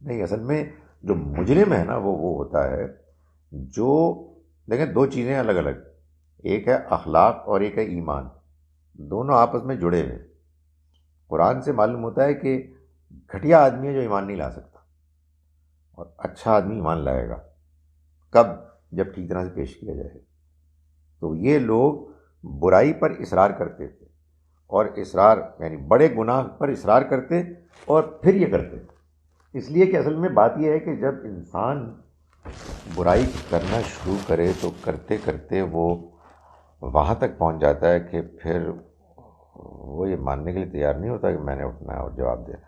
نہیں، اصل میں جو مجرم ہے نا وہ ہوتا ہے جو، دیکھیں دو چیزیں الگ الگ، ایک ہے اخلاق اور ایک ہے ایمان، دونوں آپس میں جڑے ہوئے. قرآن سے معلوم ہوتا ہے کہ گھٹیا آدمی ہے جو ایمان نہیں لا سکتا، اور اچھا آدمی ایمان لائے گا کب؟ جب ٹھیک طرح سے پیش کیا جائے. تو یہ لوگ برائی پر اصرار کرتے تھے، اور اصرار یعنی بڑے گناہ پر اصرار کرتے اور پھر یہ کرتے. اس لیے کہ اصل میں بات یہ ہے کہ جب انسان برائی کرنا شروع کرے تو کرتے کرتے وہ وہاں تک پہنچ جاتا ہے کہ پھر وہ یہ ماننے کے لیے تیار نہیں ہوتا کہ میں نے اٹھنا ہے اور جواب دینا.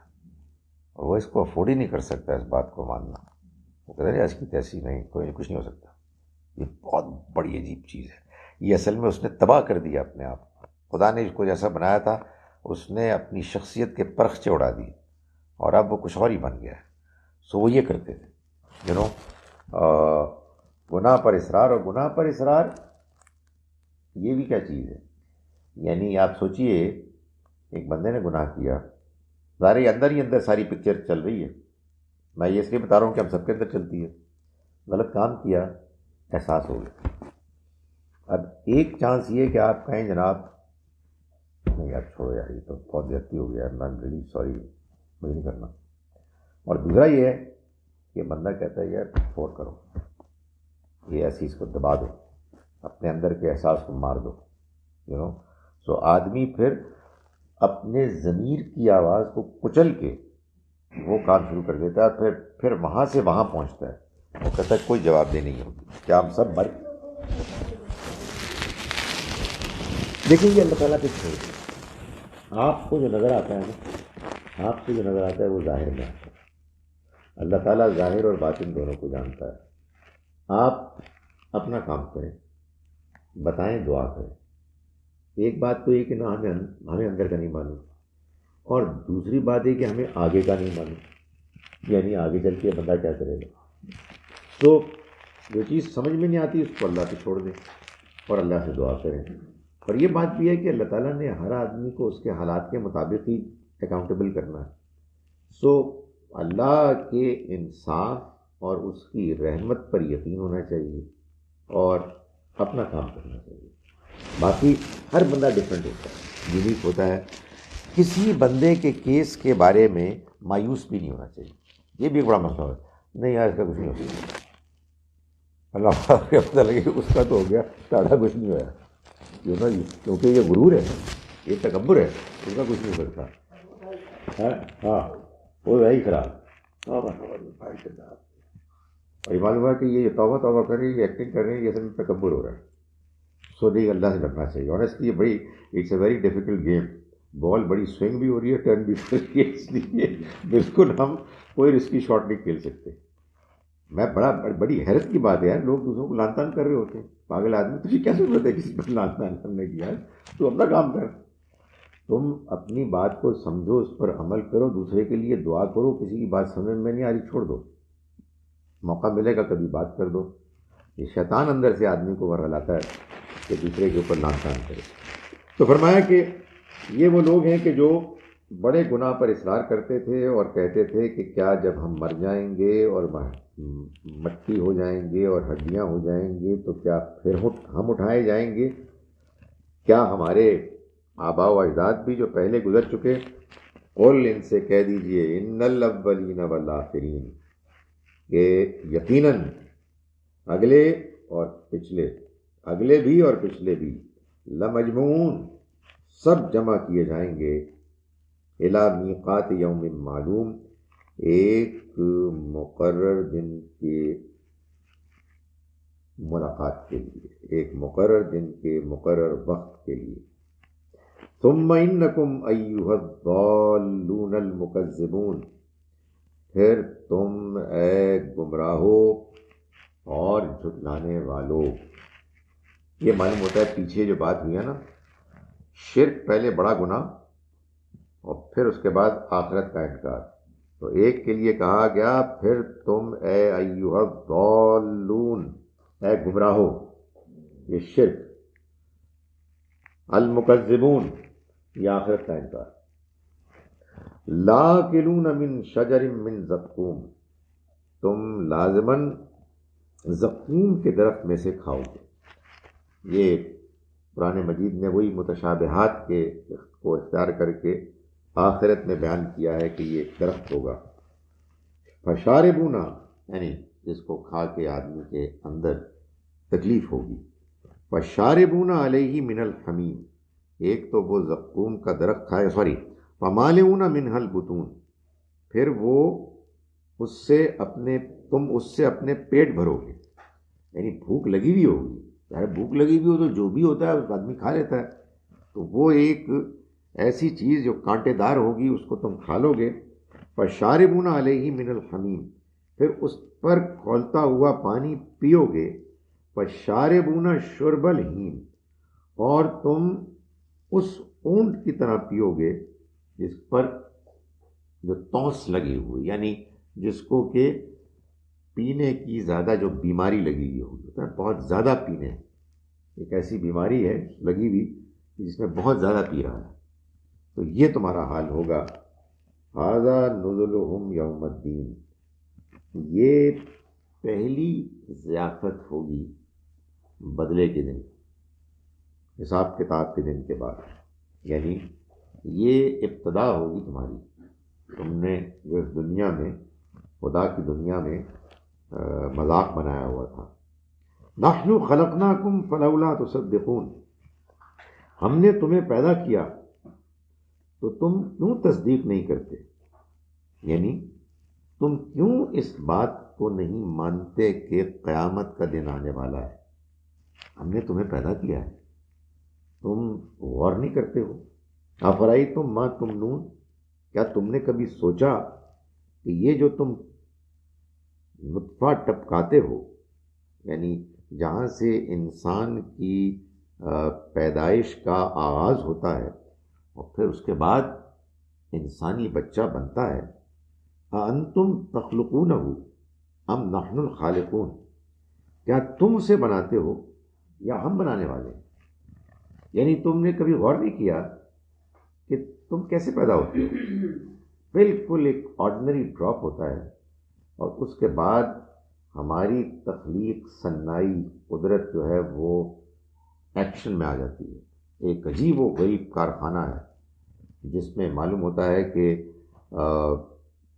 وہ اس کو افورڈ ہی نہیں کر سکتا اس بات کو ماننا. وہ کہتا ہے ایسی تیسی نہیں، کوئی کچھ نہیں ہو سکتا. یہ بہت بڑی عجیب چیز ہے. یہ اصل میں اس نے تباہ کر دیا اپنے آپ. خدا نے اس کو جیسا بنایا تھا اس نے اپنی شخصیت کے پرخچے اڑا دی، اور اب وہ کچھ اور ہی بن گیا ہے. سو وہ یہ کرتے تھے گناہ پر اصرار. اور گناہ پر اصرار یہ بھی کیا چیز ہے؟ یعنی آپ سوچئے ایک بندے نے گناہ کیا، ظاہر ہے اندر ہی اندر ساری پکچر چل رہی ہے. میں یہ اس لیے بتا رہا ہوں کہ ہم سب کے اندر چلتی ہے. غلط کام کیا، احساس ہو گیا. اب ایک چانس یہ کہ آپ کہیں جناب نہیں یار چھوڑو یار یہ تو بہت زیادتی ہو گیا، میں ریلی سوری، مجھے نہیں کرنا. اور دوسرا یہ ہے کہ بندہ کہتا ہے یار چھوڑ کرو، یہ ایسی اس کو دبا دو، اپنے اندر کے احساس کو مار دو. سو آدمی پھر اپنے ضمیر کی آواز کو کچل کے وہ کام شروع کر دیتا ہے. پھر وہاں سے وہاں پہنچتا ہے. وہ کہتا ہے کوئی جواب دہ نہیں ہوگی، کیا ہم سب مر. دیکھیں گے اللہ تعالیٰ پہ چھوڑ دیں. آپ کو جو نظر آتا ہے نا، آپ کو جو نظر آتا ہے وہ ظاہر میں آتا ہے. اللہ تعالیٰ ظاہر اور باطن دونوں کو جانتا ہے. آپ اپنا کام کریں، بتائیں، دعا کریں. ایک بات تو یہ کہ نہ ہمیں اندر کا نہیں معلوم، اور دوسری بات یہ کہ ہمیں آگے کا نہیں معلوم، یعنی آگے چل کے بندہ کیا کرے گا. تو جو چیز سمجھ میں نہیں آتی اس کو اللہ پہ چھوڑ دیں. اور اللہ سے دعا کریں. اور یہ بات بھی ہے کہ اللہ تعالیٰ نے ہر آدمی کو اس کے حالات کے مطابق ہی اکاؤنٹیبل کرنا ہے. سو اللہ کے انصاف اور اس کی رحمت پر یقین ہونا چاہیے اور اپنا کام کرنا چاہیے. باقی ہر بندہ ڈفرینٹ ہوتا ہے، یونیک ہوتا ہے. کسی بندے کے کیس کے بارے میں مایوس بھی نہیں ہونا چاہیے. یہ بھی ایک بڑا مسئلہ ہے. نہیں یار اس کا کچھ نہیں ہو سکتا، اللہ کا پتہ لگے اس کا تو ہو گیا، ساڑھا کچھ نہیں ہوا کیوں نا جی، کیونکہ یہ غرور ہے، یہ تکبر ہے، اس کا کچھ نہیں ہو سکتا. ہاں وہ ہے ہی خراب. اور یہ معلوم ہے کہ یہ توبہ توبہ کر رہی ہے، ایکٹنگ کر رہے ہیں، یہ سب تکبر ہو رہا ہے. سو نہیں، اللہ سے ڈرنا چاہیے. آنیسٹلی یہ بڑی it's a very difficult game. Ball بڑی سوئنگ بھی ہو رہی ہے، ٹرن بھی ہو رہی ہے، اس لیے بالکل ہم کوئی رسکی شاٹ نہیں کھیل سکتے. میں بڑی حیرت کی بات ہے یار، لوگ دوسروں کو لان تان کر رہے ہوتے ہیں. پاگل آدمی، تجھے کیا ضرورت ہے کسی پر لان تان کرنے کی؟ یار تو اپنا کام کر. تم اپنی بات کو سمجھو، اس پر عمل کرو، دوسرے کے لیے دعا کرو. کسی کی بات سمجھ میں نہیں آ رہی چھوڑ دو، موقع ملے گا کبھی بات کر دو. یہ شیطان اندر سے آدمی کو ورغلاتا ہے کہ دوسرے کے اوپر لان تان کرے. تو فرمایا کہ یہ وہ لوگ ہیں کہ جو بڑے گناہ پر اصرار کرتے تھے اور کہتے تھے کہ کیا جب ہم مر جائیں گے اور مٹی ہو جائیں گے اور ہڈیاں ہو جائیں گے تو کیا پھر ہم اٹھائے جائیں گے؟ کیا ہمارے آباء و اجداد بھی جو پہلے گزر چکے؟ قل ان سے کہہ دیجئے ان الاولین والآخرین، کہ یقیناً اگلے اور پچھلے، اگلے بھی اور پچھلے بھی، لمجموعون سب جمع کیے جائیں گے، الی میقات یوم معلوم، ایک مقرر دن کے ملاقات کے لیے، ایک مقرر دن کے مقرر وقت کے لیے. ثم انکم ایھا الضالون المکذبون، پھر تم اے گمراہو اور جھٹلانے والو. یہ معلوم ہوتا ہے پیچھے جو بات ہوئی ہے نا، شرک پہلے بڑا گناہ اور پھر اس کے بعد آخرت کا انکار. تو ایک کے لیے کہا گیا پھر تم اے ایھا الضالون، اے گمراہو، یہ شرک، المکذبون یہ آخرت کا انکار. لاکلون من شجر من زقوم، تم لازماً زقوم کے درخت میں سے کھاؤ گے. یہ قرآن مجید نے وہی متشابہات کے کو اختیار کر کے آخرت میں بیان کیا ہے کہ یہ درخت ہوگا. فشاربون، یعنی جس کو کھا کے آدمی کے اندر تکلیف ہوگی. فشاربون علیہ من الحمیم، ایک تو وہ زقوم کا درخت کھائے، فمالئون منہ البطون، پھر وہ اس سے اپنے پیٹ بھرو گے. یعنی بھوک لگی ہوئی ہوگی، چاہے بھوک لگی ہوئی ہو تو جو بھی ہوتا ہے اس آدمی کھا لیتا ہے. تو وہ ایک ایسی چیز جو کانٹے دار ہوگی اس کو تم کھا لو گے. فشاربون علیہ من الحمیم، پھر اس پر کھولتا ہوا پانی پیو گے. فشاربون شرب الہیم، اور تم اس اونٹ کی طرح پیو گے جس پر جو تونس لگی ہوئی، یعنی جس کو کہ پینے کی زیادہ جو بیماری لگی ہوئی ہوگی، بہت زیادہ پینے، ایک ایسی بیماری ہے لگی ہوئی جس میں بہت زیادہ پی رہا ہے. تو یہ تمہارا حال ہوگا. ھذا نزلھم یوم الدین، یہ پہلی ضیافت ہوگی بدلے کے دن، حساب کتاب کے دن کے بعد. یعنی یہ ابتدا ہوگی تمہاری، تم نے جو اس دنیا میں، خدا کی دنیا میں مذاق بنایا ہوا تھا. نحن خلقناکم فلولا تصدقون، ہم نے تمہیں پیدا کیا تو تم کیوں تصدیق نہیں کرتے؟ یعنی تم کیوں اس بات کو نہیں مانتے کہ قیامت کا دن آنے والا ہے؟ ہم نے تمہیں پیدا کیا ہے، تم غور نہیں کرتے ہو؟ افرأیتم ما تمنون، کیا تم نے کبھی سوچا کہ یہ جو تم نطفہ ٹپکاتے ہو، یعنی جہاں سے انسان کی پیدائش کا آغاز ہوتا ہے اور پھر اس کے بعد انسانی بچہ بنتا ہے، اَأَنتُمْ تخلقونہ ام نحن الخالقون، کیا تم اسے بناتے ہو یا ہم بنانے والے ہیں؟ یعنی تم نے کبھی غور نہیں کیا کہ تم کیسے پیدا ہوتے ہو؟ بالکل ایک آرڈنری ڈراپ ہوتا ہے اور اس کے بعد ہماری تخلیق، صنائی، قدرت جو ہے وہ ایکشن میں آ جاتی ہے. ایک عجیب و غریب کارخانہ ہے جس میں معلوم ہوتا ہے کہ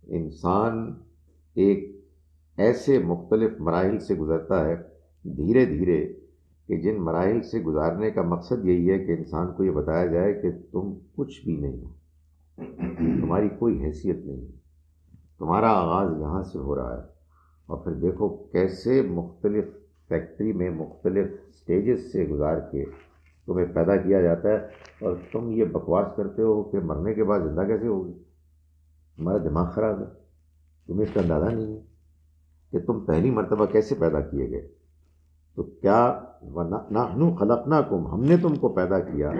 انسان ایک ایسے مختلف مراحل سے گزرتا ہے دھیرے دھیرے کہ جن مراحل سے گزارنے کا مقصد یہی ہے کہ انسان کو یہ بتایا جائے کہ تم کچھ بھی نہیں ہو، تمہاری کوئی حیثیت نہیں ہے، تمہارا آغاز یہاں سے ہو رہا ہے. اور پھر دیکھو کیسے مختلف فیکٹری میں مختلف سٹیجز سے گزار کے تمہیں پیدا کیا جاتا ہے، اور تم یہ بکواس کرتے ہو کہ مرنے کے بعد زندہ کیسے ہوگی. تمہارا دماغ خراب ہے، تمہیں اس کا اندازہ نہیں ہے کہ تم پہلی مرتبہ کیسے پیدا کیے گئے. تو کیا نحن خلقناکم، ہم نے تم کو پیدا کیا،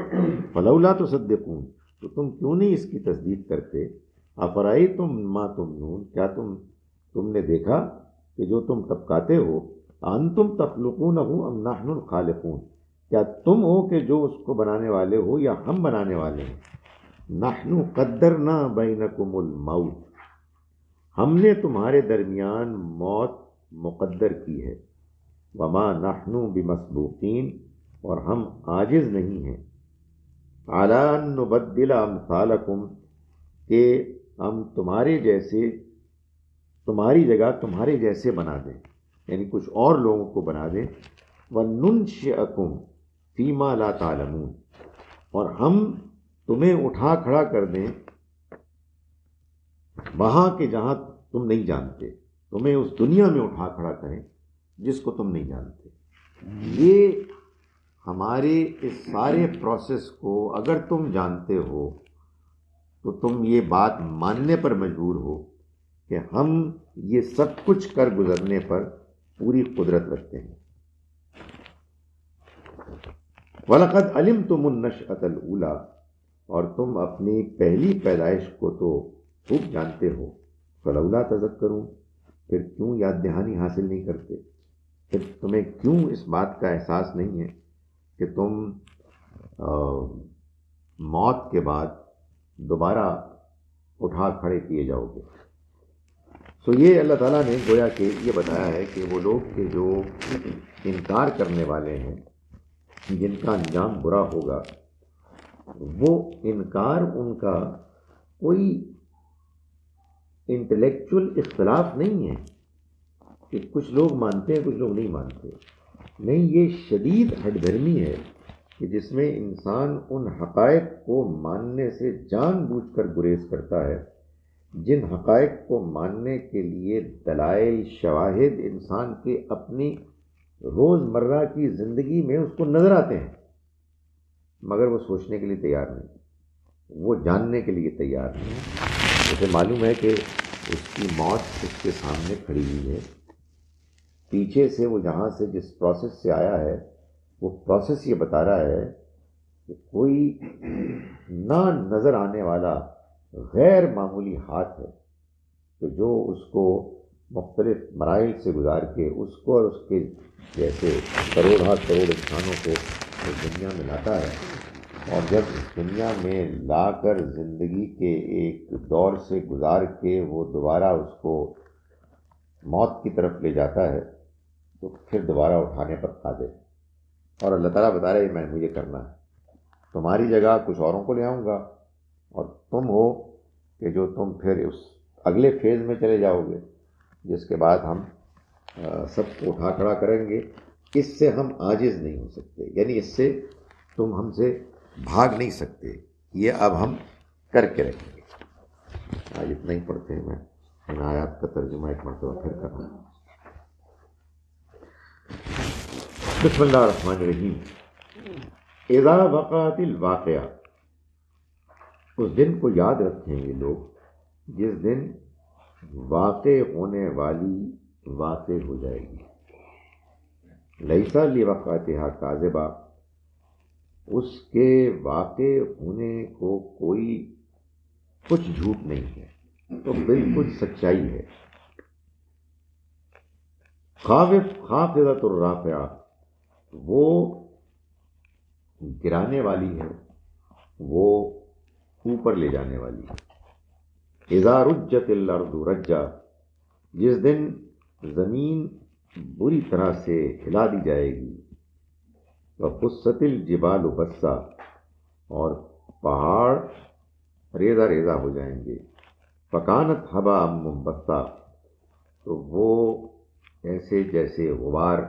فلولا تصدقون، تو تم کیوں نہیں اس کی تصدیق کرتے. افرأیتم ما تمنون، کیا تم نے دیکھا کہ جو تم ٹپکاتے ہو، انتم تخلقونہ ام نحن الخالقون، کیا تم ہو کہ جو اس کو بنانے والے ہو یا ہم بنانے والے ہیں. نحن قدرنا بینکم الموت، ہم نے تمہارے درمیان موت مقدر کی ہے. وما نحن بمسبوقین، اور ہم عاجز نہیں ہیں. علی ان نبدل امثالکم، کہ ہم تمہارے جیسے، تمہاری جگہ تمہارے جیسے بنا دیں، یعنی کچھ اور لوگوں کو بنا دیں. وَنُنشِئَكُمْ فِيمَا لَا تَعْلَمُونَ، اور ہم تمہیں اٹھا کھڑا کر دیں وہاں کہ جہاں تم نہیں جانتے، تمہیں اس دنیا میں اٹھا کھڑا کریں جس کو تم نہیں جانتے. یہ ہمارے اس سارے پروسیس کو اگر تم جانتے ہو تو تم یہ بات ماننے پر مجبور ہو کہ ہم یہ سب کچھ کر گزرنے پر پوری قدرت رکھتے ہیں. وَلَقَدْ عَلِمْتُمُ النَّشْأَةَ الْأُولَىٰ، اور تم اپنی پہلی پیدائش کو تو خوب جانتے ہو. فَلَوْلَا تَذَكَّرُونَ، پھر کیوں یاد دہانی حاصل نہیں کرتے، پھر تمہیں کیوں اس بات کا احساس نہیں ہے کہ تم موت کے بعد دوبارہ اٹھا کھڑے کیے جاؤ گے. سو یہ اللہ تعالیٰ نے گویا کہ یہ بتایا ہے کہ وہ لوگ کہ جو انکار کرنے والے ہیں، جن کا انجام برا ہوگا، وہ انکار ان کا کوئی انٹلیکچول اختلاف نہیں ہے کہ کچھ لوگ مانتے ہیں کچھ لوگ نہیں مانتے. نہیں، یہ شدید ہٹ دھرمی ہے کہ جس میں انسان ان حقائق کو ماننے سے جان بوجھ کر گریز کرتا ہے جن حقائق کو ماننے کے لیے دلائل، شواہد انسان کے اپنی روز مرہ کی زندگی میں اس کو نظر آتے ہیں، مگر وہ سوچنے کے لیے تیار نہیں، وہ جاننے کے لیے تیار نہیں. جیسے معلوم ہے کہ اس کی موت اس کے سامنے کھڑی ہوئی ہے، پیچھے سے وہ جہاں سے جس پروسیس سے آیا ہے وہ پروسیس یہ بتا رہا ہے کہ کوئی نہ نظر آنے والا غیر معمولی ہاتھ ہے کہ جو اس کو مختلف مراحل سے گزار کے اس کو اور اس کے جیسے کروڑ انسانوں کو اس دنیا میں لاتا ہے. اور جب اس دنیا میں لا کر زندگی کے ایک دور سے گزار کے وہ دوبارہ اس کو موت کی طرف لے جاتا ہے تو پھر دوبارہ اٹھانے پر قادر. اور اللہ تعالیٰ بتا رہے میں مجھے کرنا ہے، تمہاری جگہ کچھ اوروں کو لے آؤں گا، اور تم ہو کہ جو تم پھر اس اگلے فیز میں چلے جاؤ گے جس کے بعد ہم سب کو اٹھا کھڑا کریں گے. اس سے ہم عاجز نہیں ہو سکتے، یعنی اس سے تم ہم سے بھاگ نہیں سکتے، یہ اب ہم کر کے رکھیں گے. آج اتنا ہی پڑھتے ہیں، میں ان آیات کا ترجمہ ایک مرتبہ پھر کر رہا ہوں. بسم اللہ الرحمن الرحیم. اذا وقعت الواقعہ، اس دن کو یاد رکھیں یہ لوگ جس دن واقع ہونے والی واقع ہو جائے گی. لیسا لوقعتہا کاذبہ، اس کے واقع ہونے کو کوئی کچھ جھوٹ نہیں ہے، تو بالکل سچائی ہے. خافضۃ الرافعہ، وہ گرانے والی ہے، وہ اوپر لے جانے والی ہے۔ اذا رجت الارض رجا، جس دن زمین بری طرح سے ہلا دی جائے گی، وبست الجبال بسا، اور پہاڑ ریزہ ریزہ ہو جائیں گے، فکانت ہباء منبثا، تو وہ ایسے جیسے غبار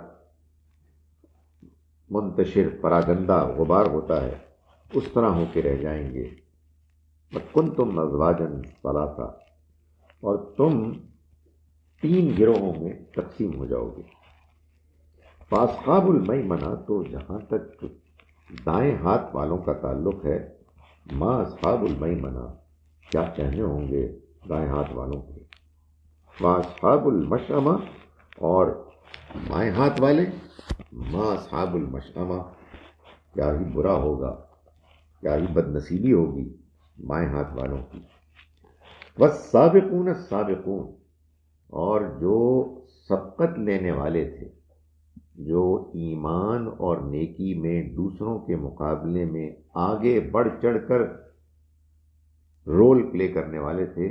منتشر پراگندہ غبار ہوتا ہے اس طرح ہو کے رہ جائیں گے۔ وَكُنْتُمْ أَزْوَاجًا ثَلَاثًا، اور تم 3 گروہوں میں تقسیم ہو جاؤ گے۔ فَأَصْحَابُ الْمَيْمَنَةِ، تو جہاں تک دائیں ہاتھ والوں کا تعلق ہے، ما اصحاب المیمنہ، کیا کہنے ہوں گے دائیں ہاتھ والوں کے۔ واصحاب المشأمہ، اور بائیں ہاتھ والے، ما اصحاب المشأمہ، کیا ہی برا ہوگا، کیا ہی بد نصیبی ہوگی بائیں ہاتھ والوں کی۔ والسابقون السابقون، اور جو سبقت لینے والے تھے، جو ایمان اور نیکی میں دوسروں کے مقابلے میں آگے بڑھ چڑھ کر رول پلے کرنے والے تھے،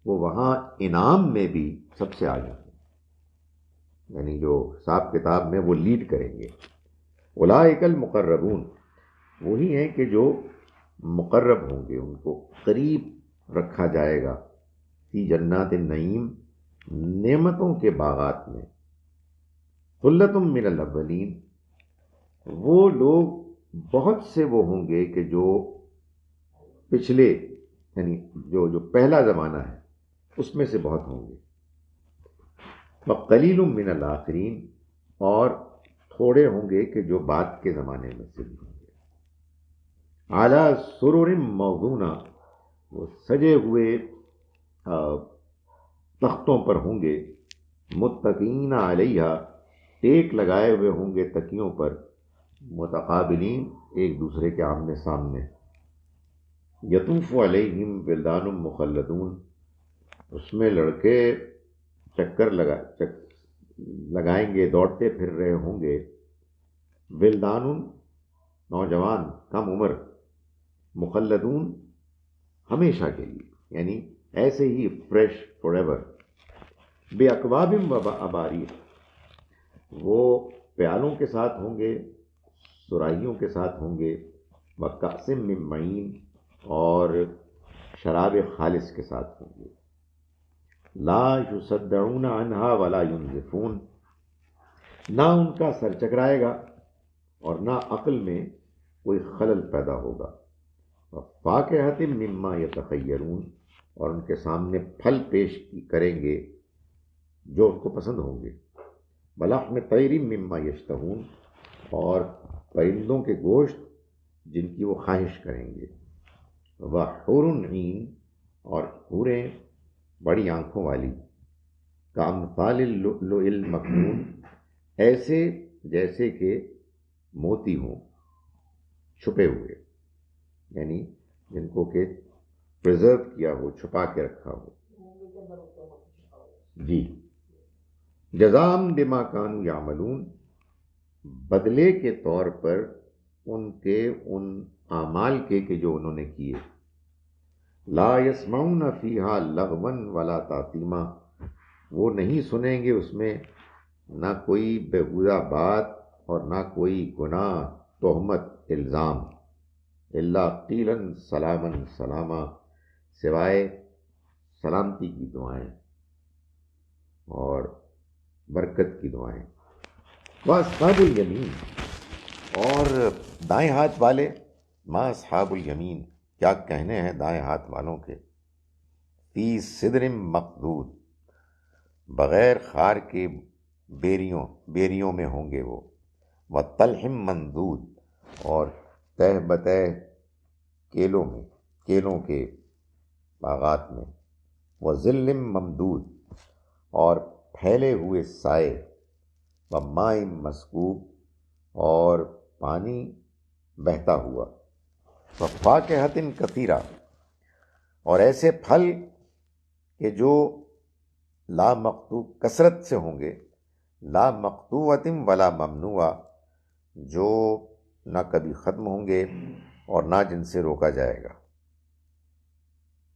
وہ وہاں انعام میں بھی سب سے آگے ہیں، یعنی جو حساب کتاب میں وہ لیڈ کریں گے۔ اولئک المقربون، وہی ہیں کہ جو مقرب ہوں گے، ان کو قریب رکھا جائے گا، فی جنات النعیم، نعمتوں کے باغات میں۔ ثلۃ من الاولین، وہ لوگ بہت سے وہ ہوں گے کہ جو پچھلے، یعنی جو پہلا زمانہ ہے اس میں سے بہت ہوں گے۔ وقلیل من الآخرین، اور تھوڑے ہوں گے کہ جو بعد کے زمانے میں سے بھی ہوں گے۔ اعلیٰ سرر موضونہ، وہ سجے ہوئے تختوں پر ہوں گے، متقین علیہا، ٹیک لگائے ہوئے ہوں گے تکیوں پر، متقابلین، ایک دوسرے کے آمنے سامنے۔ یطوف علیہم ولدان مخلدون، اس میں لڑکے چکر لگائیں گے، دوڑتے پھر رہے ہوں گے، ولدان، نوجوان کم عمر، مخلدون، ہمیشہ کے لیے، یعنی ایسے ہی فریش فار ایور۔ بے اکواب و اباریق، وہ پیالوں کے ساتھ ہوں گے، سراہیوں کے ساتھ ہوں گے، وکأس من معین، اور شراب خالص کے ساتھ ہوں گے۔ لا یصدعون عنہا ولا ینزفون، نہ ان کا سر چکرائے گا اور نہ عقل میں کوئی خلل پیدا ہوگا۔ فاکہۃ مما یتخیرون، اور ان کے سامنے پھل پیش کریں گے جو ان کو پسند ہوں گے۔ ولحم طیر مما یشتہون، اور پرندوں کے گوشت جن کی وہ خواہش کریں گے۔ وحور عین، اور حوریں بڑی آنکھوں والی، کامثال اللؤلؤ المکنون، ایسے جیسے کہ موتی ہوں چھپے ہوئے، یعنی جن کو کہ پریزرو کیا ہو، چھپا کے رکھا ہو۔ جی، جزام بما کانوا یعملون، بدلے کے طور پر ان اعمال کے کہ جو انہوں نے کیے۔ لا یسمعون فیہا لغوا ولا تاثیما، وہ نہیں سنیں گے اس میں نہ کوئی بیہودہ بات اور نہ کوئی گناہ، تہمت، الزام۔ الا قیلا سلاما سلاما، سوائے سلامتی کی دعائیں اور برکت کی دعائیں۔ واصحاب الیمین، اور دائیں ہاتھ والے، ما اصحاب الیمین، کیا کہنے ہیں دائیں ہاتھ والوں کے۔ فی سدر مقضود، بغیر خار کے بیریوں میں ہوں گے وہ۔ وطلح منضود، اور تہ بتہ کیلوں کے باغات میں۔ وظل ممدود، اور پھیلے ہوئے سائے۔ وماء مسکوب، اور پانی بہتا ہوا۔ وفاکہۃ کثیرہ، اور ایسے پھل کہ جو لا مقطوع، کثرت سے ہوں گے، لا مقطوعۃ ولا ممنوعہ، جو نہ کبھی ختم ہوں گے اور نہ جن سے روکا جائے گا.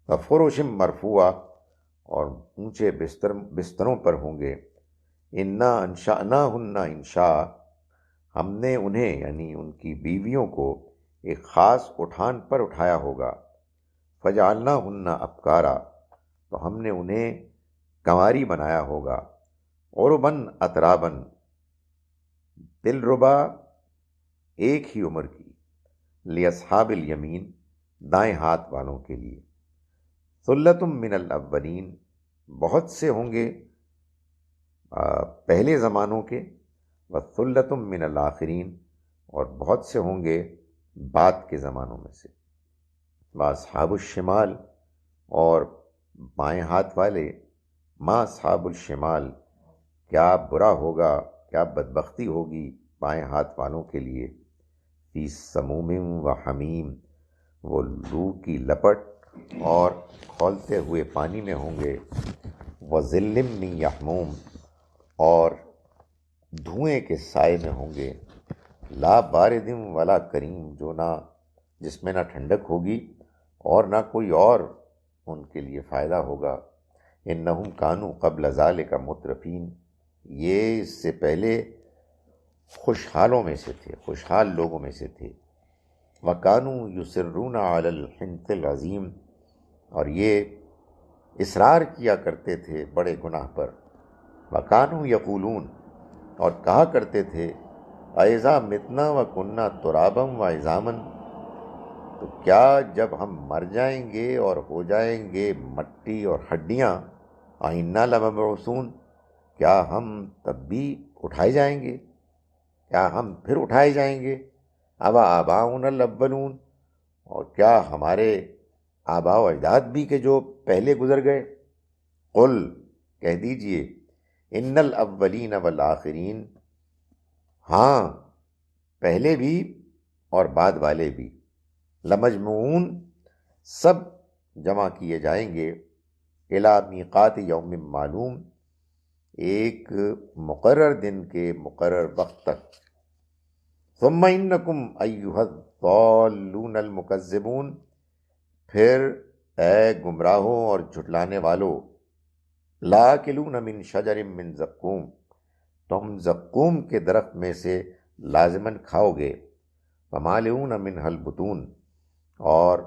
فروشم مرفوعہ، اور اونچے بستروں پر ہوں گے. انا انشأناہن انشاء، ہم نے انہیں یعنی ان کی بیویوں کو ایک خاص اٹھان پر اٹھایا ہوگا. فجعلناہن ابکارا، تو ہم نے انہیں کنواری بنایا ہوگا. عرباً اتراباً، دلربا ایک ہی عمر کی. لاصحاب الیمین، دائیں ہاتھ والوں کے لیے. ثلۃ من الاولین، بہت سے ہوں گے پہلے زمانوں کے. وثلۃ من الآخرین، اور بہت سے ہوں گے بعد کے زمانوں میں سے. واصحاب الشمال، اور بائیں ہاتھ والے. ما اصحاب الشمال، کیا برا ہوگا، کیا بدبختی ہوگی بائیں ہاتھ والوں کے لیے. فی سموم و حمیم، وہ لو کی لپٹ اور کھولتے ہوئے پانی میں ہوں گے. وظل من یحموم، اور دھوئیں کے سائے میں ہوں گے. لا بارد ولا کریم، جس میں نہ ٹھنڈک ہوگی اور نہ کوئی اور ان کے لیے فائدہ ہوگا. انہم کانوا قبل ذالک مترفین، یہ اس سے پہلے خوشحالوں میں سے تھے، خوشحال لوگوں میں سے تھے. وَكَانُوا يُصِرُّونَ عَلَى الْحِنْثِ الْعَظِيمِ، اور یہ اصرار کیا کرتے تھے بڑے گناہ پر. وَكَانُوا يَقُولُونَ، اور کہا کرتے تھے. اَإِذَا مِتْنَا وَكُنَّا تُرَابًا وَعِظَامًا، تو کیا جب ہم مر جائیں گے اور ہو جائیں گے مٹی اور ہڈیاں. أَإِنَّا لَمَبْعُوثُونَ، کیا ہم تب بھی اٹھائے جائیں گے، کیا ہم پھر اٹھائے جائیں گے. أَوَآبَاؤُنَا الْأَوَّلُونَ، اور کیا ہمارے آباء و اجداد بھی کہ جو پہلے گزر گئے. قل، کہہ دیجئے. ان الاولین والآخرین، ہاں پہلے بھی اور بعد والے بھی. لمجموعون، سب جمع کیے جائیں گے. الی میقات یوم معلوم، ایک مقرر دن کے مقرر وقت تک. ثم انکم ایھا الضالون المکذبون، پھر اے گمراہوں اور جھٹلانے والو. لاکلون من شجر من زقوم، تم زقوم کے درخت میں سے لازماً کھاؤ گے. فمالئون منھا البطون، اور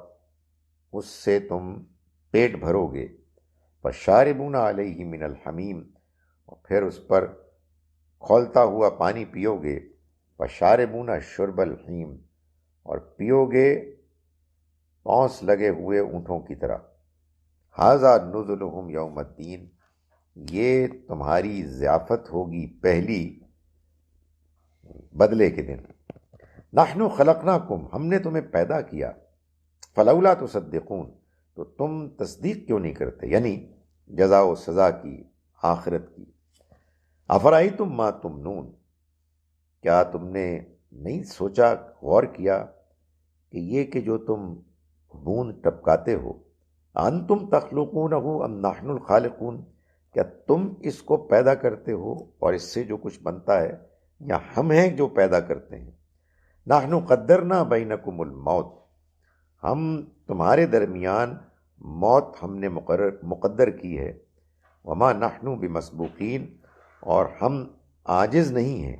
اس سے تم پیٹ بھرو گے. فشاربون علیہ من الحمیم، اور پھر اس پر کھولتا ہوا پانی پیو گے. فشاربون شرب الحیم، اور پیو گے پونس لگے ہوئے اونٹوں کی طرح. ھذا نزلہم یوم الدین، یہ تمہاری ضیافت ہوگی پہلی بدلے کے دن. نحن خلقناکم، ہم نے تمہیں پیدا کیا. فلولا تصدقون، تو تم تصدیق کیوں نہیں کرتے، یعنی جزا و سزا کی، آخرت کی. افرأیتم ما تمنون، کیا تم نے نہیں سوچا، غور کیا کہ یہ کہ جو تم بوند ٹپکاتے ہو. انتم تخلقونہ ام نحن الخالقون، کیا تم اس کو پیدا کرتے ہو اور اس سے جو کچھ بنتا ہے، یا ہم ہیں جو پیدا کرتے ہیں. نحن قدرنا بینکم الموت، ہم تمہارے درمیان موت ہم نے مقدر کی ہے. وما نحن بمسبوقین، اور ہم عاجز نہیں ہیں،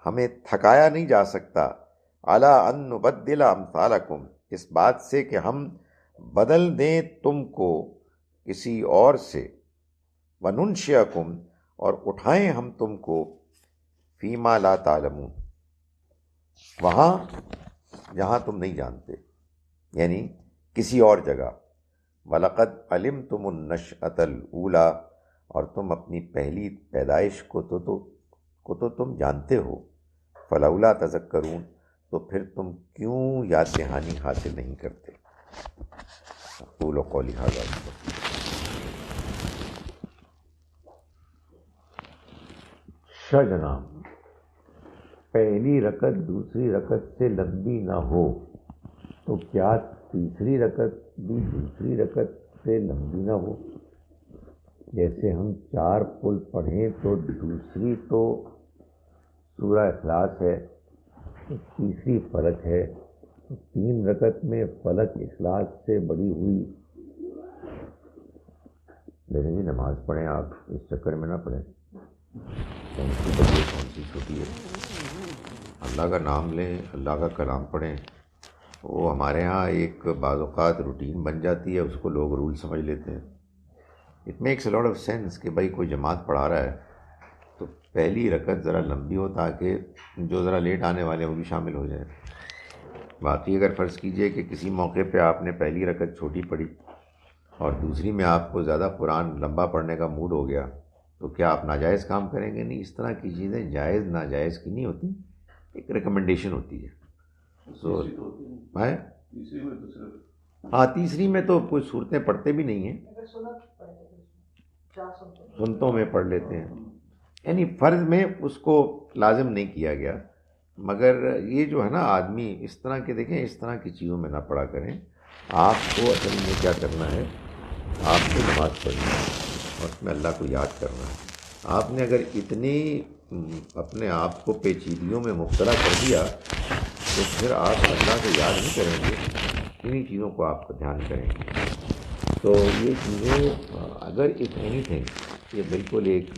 ہمیں تھکایا نہیں جا سکتا. علی ان نبدل امثالکم، اس بات سے کہ ہم بدل دیں تم کو کسی اور سے. وننشئکم، اور اٹھائیں ہم تم کو. فیما لا تعلمون، وہاں جہاں تم نہیں جانتے، یعنی کسی اور جگہ. وَلَقَدْ عَلِمْتُمُ النَّشْأَةَ الْأُولَىٰ، اور تم اپنی پہلی پیدائش کو تو تم جانتے ہو. فَلَوْلَا تَذَكَّرُونَ، تو پھر تم کیوں یاد دہانی حاصل نہیں کرتے. اقول قولی ھذا. جناب، پہلی رکعت دوسری رکعت سے لمبی نہ ہو تو کیا تیسری رکعت بھی دوسری رکعت سے لمبی نہ ہو؟ جیسے ہم 4 پل پڑھیں تو دوسری تو سورہ اخلاص ہے تیسری فلک ہے. 3 رکعت میں فلک اخلاص سے بڑی ہوئی. لیکن جی نماز پڑھیں آپ، اس چکر میں نہ پڑھیں کون سی بڑی ہے کون سی چھوٹی ہے. اللہ کا نام لیں، اللہ کا کلام پڑھیں. وہ ہمارے ہاں ایک بعض اوقات روٹین بن جاتی ہے، اس کو لوگ رول سمجھ لیتے ہیں. It makes a lot of sense کہ بھائی کوئی جماعت پڑھا رہا ہے تو پہلی رکعت ذرا لمبی ہو تاکہ جو ذرا لیٹ آنے والے ہیں وہ بھی شامل ہو جائیں. باقی اگر فرض کیجئے کہ کسی موقع پہ آپ نے پہلی رکعت چھوٹی پڑھی اور دوسری میں آپ کو زیادہ قرآن لمبا پڑھنے کا موڈ ہو گیا تو کیا آپ ناجائز کام کریں گے؟ نہیں، اس طرح کی چیزیں جائز ناجائز کی نہیں ہوتی، ایک ریکمنڈیشن ہوتی ہے. سو ہے ہاں، تیسری میں تو کوئی صورتیں پڑھتے بھی نہیں ہیں، سنتوں میں پڑھ لیتے ہیں. یعنی فرض میں اس کو لازم نہیں کیا گیا، مگر یہ جو ہے نا آدمی اس طرح کے دیکھیں اس طرح کی چیزوں میں نہ پڑھا کریں. آپ کو اصل میں کیا کرنا ہے، آپ کو نماز پڑھنا ہے اور اس میں اللہ کو یاد کرنا ہے. آپ نے اگر اتنی اپنے آپ کو پیچیدگیوں میں مبتلا کر دیا تو پھر آپ اللہ کو یاد نہیں کریں گے، انہی چیزوں کو آپ کو دھیان کریں گے. تو یہ چیزیں اگر اف اینی تھنگ یہ بالکل ایک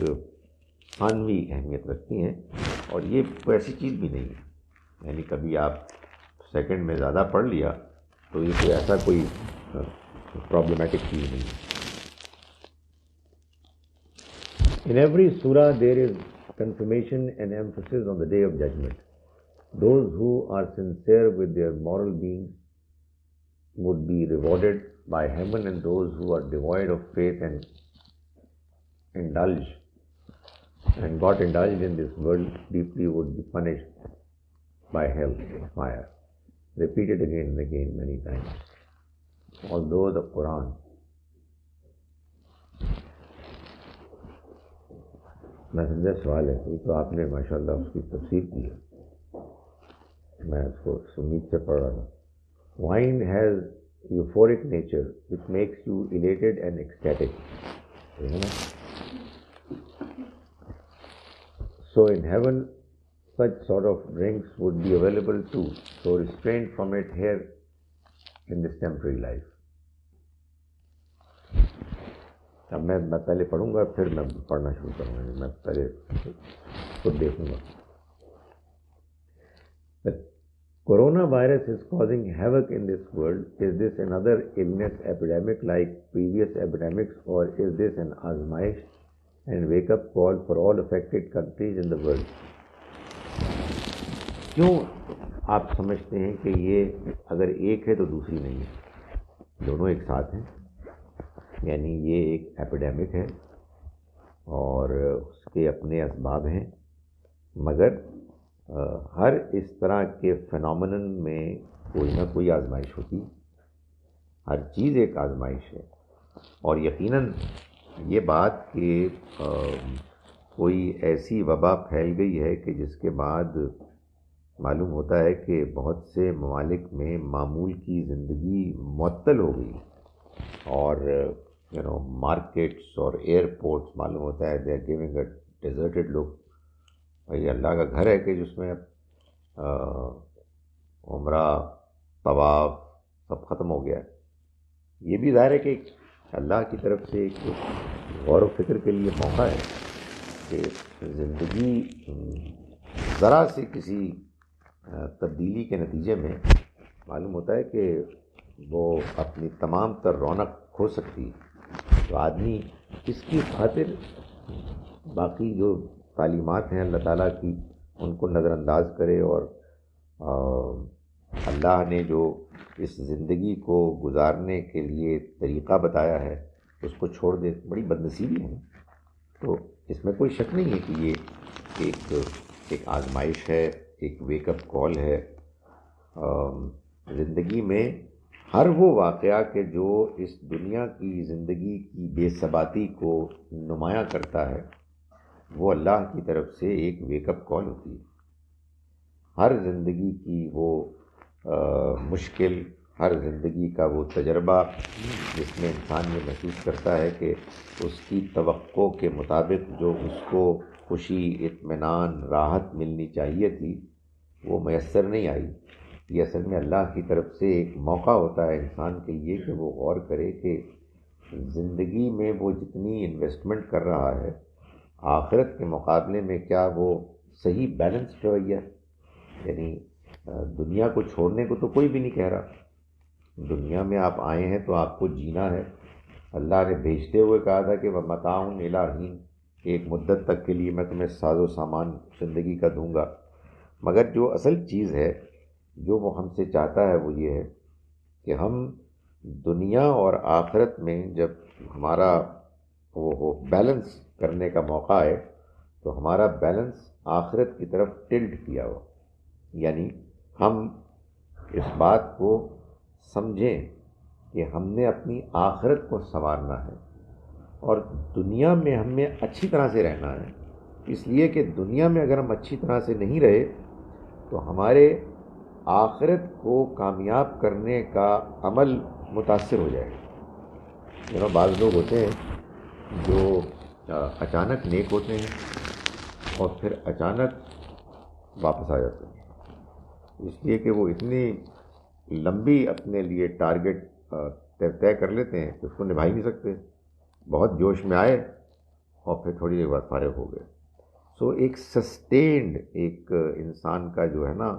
ثانوی اہمیت رکھتی ہیں، اور یہ کوئی ایسی چیز بھی نہیں ہے یعنی کبھی آپ سیکنڈ میں زیادہ پڑھ لیا تو یہ کوئی ایسا کوئی پرابلمٹک چیز نہیں ہے. In every surah there is confirmation and emphasis on the day of judgment. Those who are sincere with their moral beings would be rewarded by heaven, and those who are devoid of faith and got indulged in this world deeply would be punished by hell, fire. Repeated again and again many times. Although the Quran میں سمجھا سوال ہے کوئی تو آپ نے ماشاء اللہ اس کی تفسیر کی ہے، میں اس کو امید سے پڑھ رہا تھا. Wine has euphoric nature which makes you elated and ecstatic. So in heaven such sort of drinks would be available too. So restrain from it here in this temporary life. اب میں پہلے پڑھوں گا پھر میں پڑھنا شروع کروں گا، میں پہلے خود دیکھوں گا. The coronavirus is causing havoc in this world. Is this another illness epidemic like previous epidemics, or is this an azmaish and wake-up call for all affected countries in the world? کیوں آپ سمجھتے ہیں کہ یہ اگر ایک ہے تو دوسری نہیں ہے؟ دونوں ایک ساتھ ہیں. یعنی یہ ایک ایپیڈیمک ہے اور اس کے اپنے اسباب ہیں، مگر ہر اس طرح کے فینومینن میں کوئی نہ کوئی آزمائش ہوتی ہے. ہر چیز ایک آزمائش ہے. اور یقیناً یہ بات کہ کوئی ایسی وبا پھیل گئی ہے کہ جس کے بعد معلوم ہوتا ہے کہ بہت سے ممالک میں معمول کی زندگی معطل ہو گئی، اور مارکیٹس اور ایئرپورٹس معلوم ہوتا ہے دے آر گیونگ اے ڈیزرٹیڈ لک. بھائی اللہ کا گھر ہے کہ جس میں عمرہ طواف سب ختم ہو گیا ہے. یہ بھی ظاہر ہے کہ اللہ کی طرف سے ایک غور و فکر کے لیے موقع ہے کہ زندگی ذرا سے کسی تبدیلی کے نتیجے میں معلوم ہوتا ہے کہ وہ اپنی تمام تر رونق کھو سکتی ہے. تو آدمی اس کی خاطر باقی جو تعلیمات ہیں اللہ تعالیٰ کی ان کو نظر انداز کرے، اور اللہ نے جو اس زندگی کو گزارنے کے لیے طریقہ بتایا ہے اس کو چھوڑ دے. بڑی بدنصیبی ہے. تو اس میں کوئی شک نہیں ہے کہ یہ ایک آزمائش ہے، ایک ویک اپ کال ہے. زندگی میں ہر وہ واقعہ کہ جو اس دنیا کی زندگی کی بے ثباتی کو نمایاں کرتا ہے وہ اللہ کی طرف سے ایک ویک اپ کال ہوتی ہے. ہر زندگی کی وہ مشکل، ہر زندگی کا وہ تجربہ جس میں انسان یہ محسوس کرتا ہے کہ اس کی توقع کے مطابق جو اس کو خوشی، اطمینان، راحت ملنی چاہیے تھی وہ میسر نہیں آئی. یہ اصل میں اللہ کی طرف سے ایک موقع ہوتا ہے انسان کے لیے کہ وہ غور کرے کہ زندگی میں وہ جتنی انویسٹمنٹ کر رہا ہے آخرت کے مقابلے میں کیا وہ صحیح بیلنس رویہ. یعنی دنیا کو چھوڑنے کو تو کوئی بھی نہیں کہہ رہا. دنیا میں آپ آئے ہیں تو آپ کو جینا ہے. اللہ نے بھیجتے ہوئے کہا تھا کہ وَمَتَاعٌ إِلَىٰ حِینٍ، ایک مدت تک کے لیے میں تمہیں ساز و سامان زندگی کا دوں گا. مگر جو اصل چیز ہے جو وہ ہم سے چاہتا ہے وہ یہ ہے کہ ہم دنیا اور آخرت میں جب ہمارا وہ بیلنس کرنے کا موقع ہے تو ہمارا بیلنس آخرت کی طرف ٹلٹ کیا ہو. یعنی ہم اس بات کو سمجھیں کہ ہم نے اپنی آخرت کو سنوارنا ہے اور دنیا میں ہمیں اچھی طرح سے رہنا ہے. اس لیے کہ دنیا میں اگر ہم اچھی طرح سے نہیں رہے تو ہمارے آخرت کو کامیاب کرنے کا عمل متاثر ہو جائے گا. بعض لوگ ہوتے ہیں جو اچانک نیک ہوتے ہیں اور پھر اچانک واپس آ جاتے ہیں، اس لیے کہ وہ اتنی لمبی اپنے لیے ٹارگٹ طے کر لیتے ہیں کہ اس کو نبھا ہی نہیں سکتے. بہت جوش میں آئے اور پھر تھوڑی دیر بعد فارغ ہو گئے. سو ایک سسٹینڈ ایک انسان کا جو ہے نا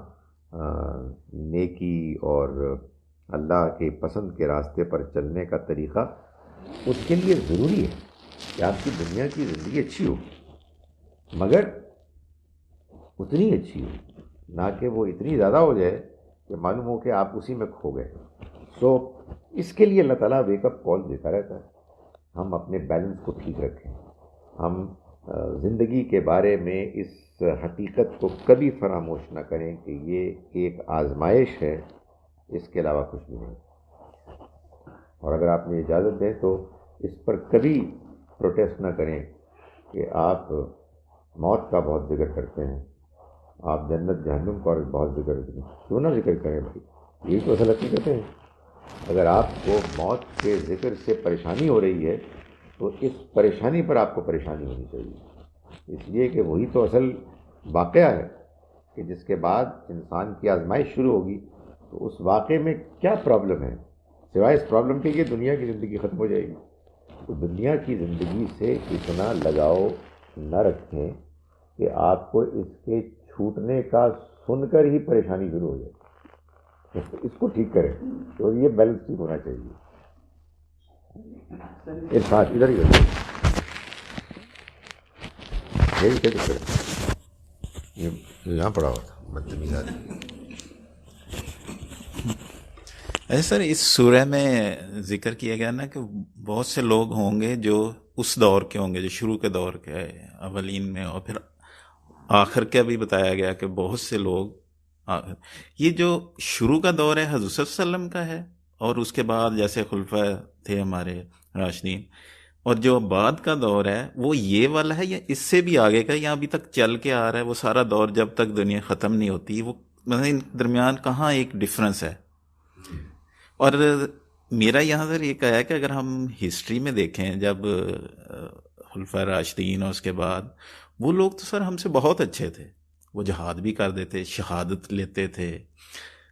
نیکی اور اللہ کے پسند کے راستے پر چلنے کا طریقہ، اس کے لیے ضروری ہے کہ آپ کی دنیا کی زندگی اچھی ہو، مگر اتنی اچھی ہو نہ کہ وہ اتنی زیادہ ہو جائے کہ معلوم ہو کہ آپ اسی میں کھو گئے. سو اس کے لیے اللہ تعالیٰ ویک اپ کال دیتا رہتا ہے. ہم اپنے بیلنس کو ٹھیک رکھیں. ہم زندگی کے بارے میں اس حقیقت کو کبھی فراموش نہ کریں کہ یہ ایک آزمائش ہے، اس کے علاوہ کچھ بھی نہیں. اور اگر آپ نے اجازت دیں تو اس پر کبھی پروٹیسٹ نہ کریں کہ آپ موت کا بہت ذکر کرتے ہیں، آپ جنت جہنم کا بہت ذکر کرتے ہیں. کیوں نہ ذکر کریں بھائی، یہی تو اصل حقیقت ہے. اگر آپ کو موت کے ذکر سے پریشانی ہو رہی ہے تو اس پریشانی پر آپ کو پریشانی ہونی چاہیے، اس لیے کہ وہی تو اصل واقعہ ہے کہ جس کے بعد انسان کی آزمائش شروع ہوگی. تو اس واقعے میں کیا پرابلم ہے سوائے اس پرابلم کے کہ دنیا کی زندگی ختم ہو جائے گی. تو دنیا کی زندگی سے اتنا لگاؤ نہ رکھیں کہ آپ کو اس کے چھوٹنے کا سن کر ہی پریشانی شروع ہو جائے. اس کو ٹھیک کریں تو یہ بیلنس ٹھیک ہونا چاہیے. ارفان ادھر ہی یہاں پڑا ہوا تھا بدتمیز آدمی. ایسے سر اس سورہ میں ذکر کیا گیا نا کہ بہت سے لوگ ہوں گے جو اس دور کے ہوں گے جو شروع کے دور کے اولین میں، اور پھر آخر کا بھی بتایا گیا کہ بہت سے لوگ. یہ جو شروع کا دور ہے حضرت صلی اللہ علیہ وسلم کا ہے، اور اس کے بعد جیسے خلفاء تھے ہمارے راشدین، اور جو بعد کا دور ہے وہ یہ والا ہے یا اس سے بھی آگے کا، یا ابھی تک چل کے آ رہا ہے وہ سارا دور جب تک دنیا ختم نہیں ہوتی؟ وہ مطلب ان درمیان کہاں ایک ڈفرنس ہے؟ اور میرا یہاں سے یہ کہا ہے کہ اگر ہم ہسٹری میں دیکھیں جب خلفاء راشدین اور اس کے بعد، وہ لوگ تو سر ہم سے بہت اچھے تھے. وہ جہاد بھی کرتے تھے، شہادت لیتے تھے،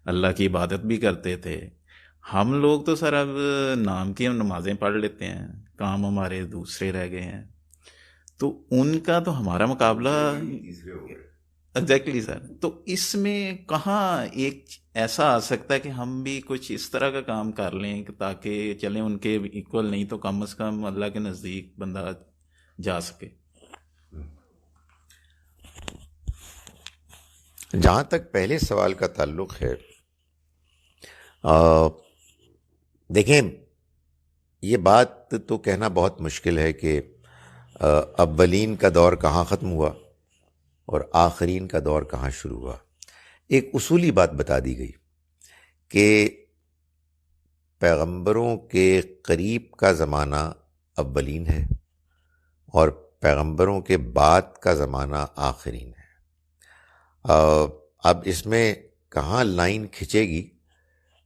اللہ کی عبادت بھی کرتے تھے. ہم لوگ تو سر اب نام کی ہم نمازیں پڑھ لیتے ہیں، کام ہمارے دوسرے رہ گئے ہیں. تو ان کا تو ہمارا مقابلہ ایگزیکٹلی سر. تو اس میں کہاں ایک ایسا آ سکتا ہے کہ ہم بھی کچھ اس طرح کا کام کر لیں کہ تاکہ چلیں ان کے ایکول نہیں تو کم از کم اللہ کے نزدیک بندہ جا سکے؟ جہاں تک پہلے سوال کا تعلق ہے، دیکھیں یہ بات تو کہنا بہت مشکل ہے کہ اولین کا دور کہاں ختم ہوا اور آخرین کا دور کہاں شروع ہوا. ایک اصولی بات بتا دی گئی کہ پیغمبروں کے قریب کا زمانہ اولین ہے اور پیغمبروں کے بعد کا زمانہ آخرین ہے. اب اس میں کہاں لائن کھنچے گی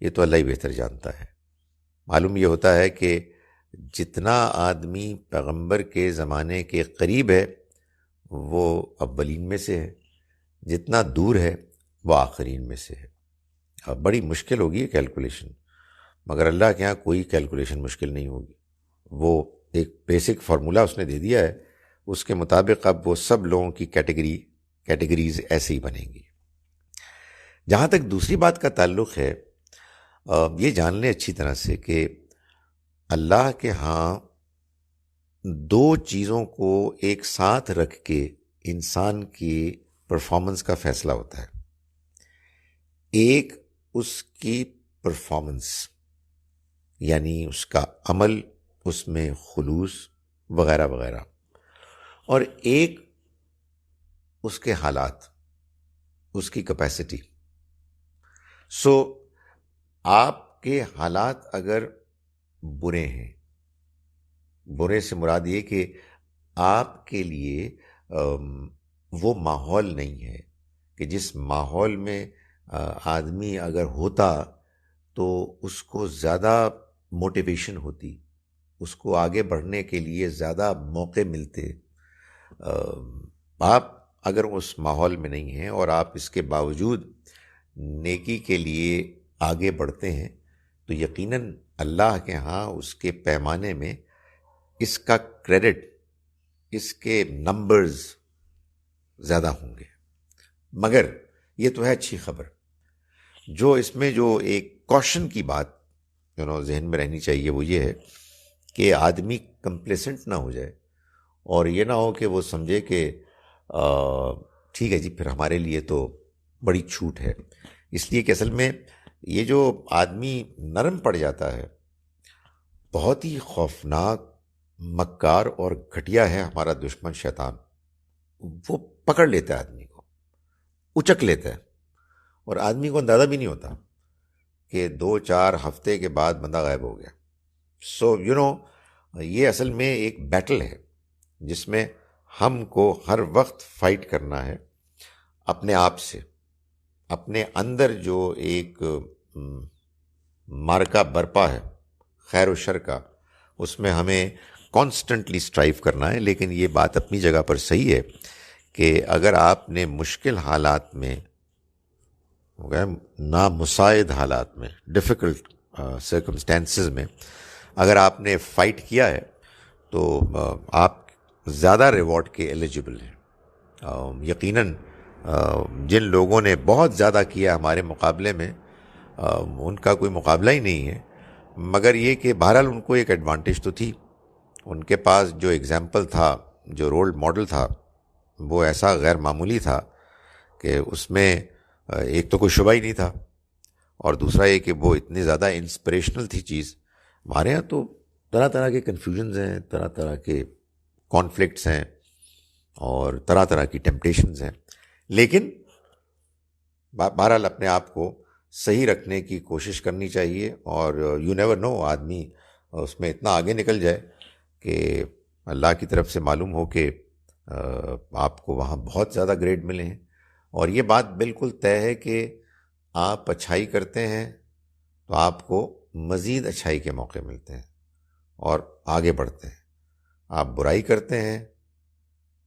یہ تو اللہ ہی بہتر جانتا ہے. معلوم یہ ہوتا ہے کہ جتنا آدمی پیغمبر کے زمانے کے قریب ہے وہ اولین میں سے ہے، جتنا دور ہے وہ آخرین میں سے ہے. اب بڑی مشکل ہوگی یہ کیلکولیشن، مگر اللہ کے ہاں کوئی کیلکولیشن مشکل نہیں ہوگی. وہ ایک بیسک فارمولا اس نے دے دیا ہے، اس کے مطابق اب وہ سب لوگوں کی کیٹیگریز ایسے ہی بنیں گی. جہاں تک دوسری بات کا تعلق ہے، یہ جان لیں اچھی طرح سے کہ اللہ کے ہاں دو چیزوں کو ایک ساتھ رکھ کے انسان کی پرفارمنس کا فیصلہ ہوتا ہے. ایک اس کی پرفارمنس یعنی اس کا عمل، اس میں خلوص وغیرہ وغیرہ، اور ایک اس کے حالات، اس کی کیپیسٹی. سو آپ کے حالات اگر برے ہیں، برے سے مراد یہ کہ آپ کے لیے وہ ماحول نہیں ہے کہ جس ماحول میں آدمی اگر ہوتا تو اس کو زیادہ موٹیویشن ہوتی، اس کو آگے بڑھنے کے لیے زیادہ موقع ملتے. آپ اگر اس ماحول میں نہیں ہیں اور آپ اس کے باوجود نیکی کے لیے آگے بڑھتے ہیں تو یقیناً اللہ کے ہاں اس کے پیمانے میں اس کا کریڈٹ، اس کے نمبرز زیادہ ہوں گے. مگر یہ تو ہے اچھی خبر. جو اس میں جو ایک کوشن کی بات ذہن میں رہنی چاہیے وہ یہ ہے کہ آدمی کمپلیسنٹ نہ ہو جائے، اور یہ نہ ہو کہ وہ سمجھے کہ ٹھیک ہے جی پھر ہمارے لیے تو بڑی چھوٹ ہے. اس لیے کہ اصل میں یہ جو آدمی نرم پڑ جاتا ہے، بہت ہی خوفناک، مکار اور گھٹیا ہے ہمارا دشمن شیطان. وہ پکڑ لیتا ہے آدمی کو، اچک لیتا ہے، اور آدمی کو اندازہ بھی نہیں ہوتا کہ 2-4 ہفتے کے بعد بندہ غائب ہو گیا. سو یہ اصل میں ایک بیٹل ہے جس میں ہم کو ہر وقت فائٹ کرنا ہے اپنے آپ سے. اپنے اندر جو ایک مارکا برپا ہے خیر و شر کا، اس میں ہمیں کانسٹنٹلی اسٹرائیو کرنا ہے. لیکن یہ بات اپنی جگہ پر صحیح ہے کہ اگر آپ نے مشکل حالات میں، نامساعد حالات میں، ڈیفیکلٹ سرکمسٹانسز میں اگر آپ نے فائٹ کیا ہے تو آپ زیادہ ریوارڈ کے ایلیجبل ہیں. یقیناً جن لوگوں نے بہت زیادہ کیا ہمارے مقابلے میں، ان کا کوئی مقابلہ ہی نہیں ہے. مگر یہ کہ بہرحال ان کو ایک ایڈوانٹیج تو تھی، ان کے پاس جو ایگزامپل تھا، جو رول ماڈل تھا، وہ ایسا غیر معمولی تھا کہ اس میں ایک تو کوئی شبہ ہی نہیں تھا، اور دوسرا یہ کہ وہ اتنی زیادہ انسپریشنل تھی چیز. ہمارے ہاں تو طرح طرح کے کنفیوژنز ہیں، طرح طرح کے کانفلکٹس ہیں، اور طرح طرح کی ٹیمپٹیشنز ہیں. لیکن بہرحال اپنے آپ کو صحیح رکھنے کی کوشش کرنی چاہیے. اور یو نیور نو، آدمی اس میں اتنا آگے نکل جائے کہ اللہ کی طرف سے معلوم ہو کہ آپ کو وہاں بہت زیادہ گریڈ ملے ہیں. اور یہ بات بالکل طے ہے کہ آپ اچھائی کرتے ہیں تو آپ کو مزید اچھائی کے موقع ملتے ہیں اور آگے بڑھتے ہیں. آپ برائی کرتے ہیں،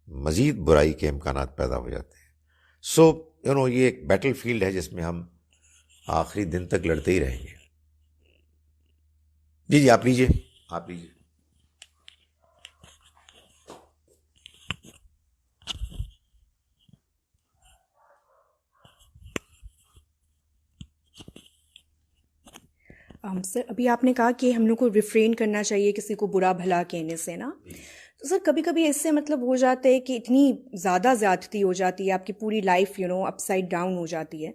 مزید برائی کے امکانات پیدا ہو جاتے ہیں. سو یہ ایک بیٹل فیلڈ ہے جس میں ہم آخری دن تک لڑتے ہی رہیں گے. جی آپ لیجئے. سر ابھی آپ نے کہا کہ ہم لوگ کو ریفرین کرنا چاہیے کسی کو برا بھلا کہنے سے نا. تو سر کبھی کبھی اس سے مطلب ہو جاتا ہے کہ اتنی زیادہ زیادتی ہو جاتی ہے، آپ کی پوری لائف اپ سائڈ ڈاؤن ہو جاتی ہے.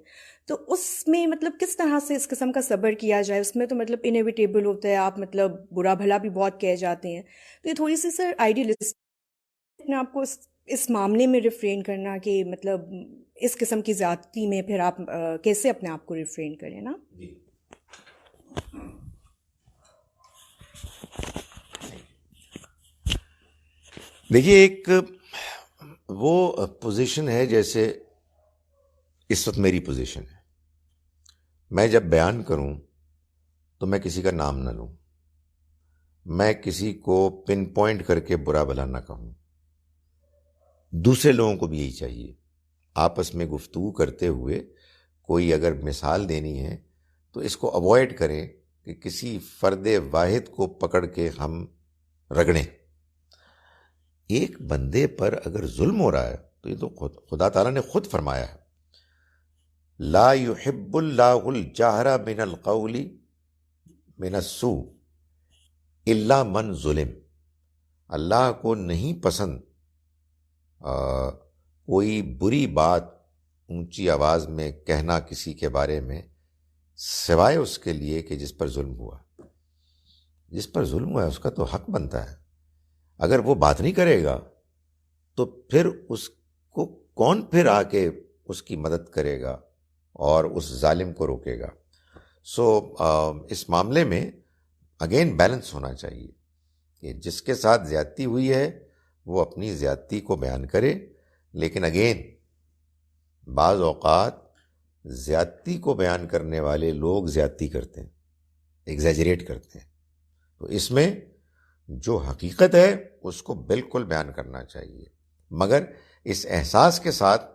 تو اس میں مطلب کس طرح سے اس قسم کا صبر کیا جائے؟ اس میں تو مطلب انیویٹیبل ہوتا ہے، آپ مطلب برا بھلا بھی بہت کہہ جاتے ہیں. تو یہ تھوڑی سی سر آئیڈیلسٹ اپنے آپ کو اس معاملے میں ریفرین کرنا کہ مطلب اس قسم کی زیادتی میں پھر آپ کیسے اپنے آپ کو ریفرین کریں نا. دیکھیے، ایک وہ پوزیشن ہے جیسے اس وقت میری پوزیشن ہے. میں جب بیان کروں تو میں کسی کا نام نہ لوں، میں کسی کو پن پوائنٹ کر کے برا بھلا نہ کہوں. دوسرے لوگوں کو بھی یہی چاہیے. آپس میں گفتگو کرتے ہوئے کوئی اگر مثال دینی ہے تو اس کو اوائڈ کریں کہ کسی فرد واحد کو پکڑ کے ہم رگڑیں. ایک بندے پر اگر ظلم ہو رہا ہے تو یہ تو خدا تعالیٰ نے خود فرمایا ہے، لا يحب اللہ الجہر من القول من السوء الا من ظلم. اللہ کو نہیں پسند کوئی بری بات اونچی آواز میں کہنا کسی کے بارے میں، سوائے اس کے لیے کہ جس پر ظلم ہوا. جس پر ظلم ہوا ہے اس کا تو حق بنتا ہے. اگر وہ بات نہیں کرے گا تو پھر اس کو کون پھر آ کے اس کی مدد کرے گا اور اس ظالم کو روکے گا. سو اس معاملے میں اگین بیلنس ہونا چاہیے کہ جس کے ساتھ زیادتی ہوئی ہے وہ اپنی زیادتی کو بیان کرے، لیکن اگین بعض اوقات زیادتی کو بیان کرنے والے لوگ زیادتی کرتے ہیں، ایگزیجریٹ کرتے ہیں. تو اس میں جو حقیقت ہے اس کو بالکل بیان کرنا چاہیے، مگر اس احساس کے ساتھ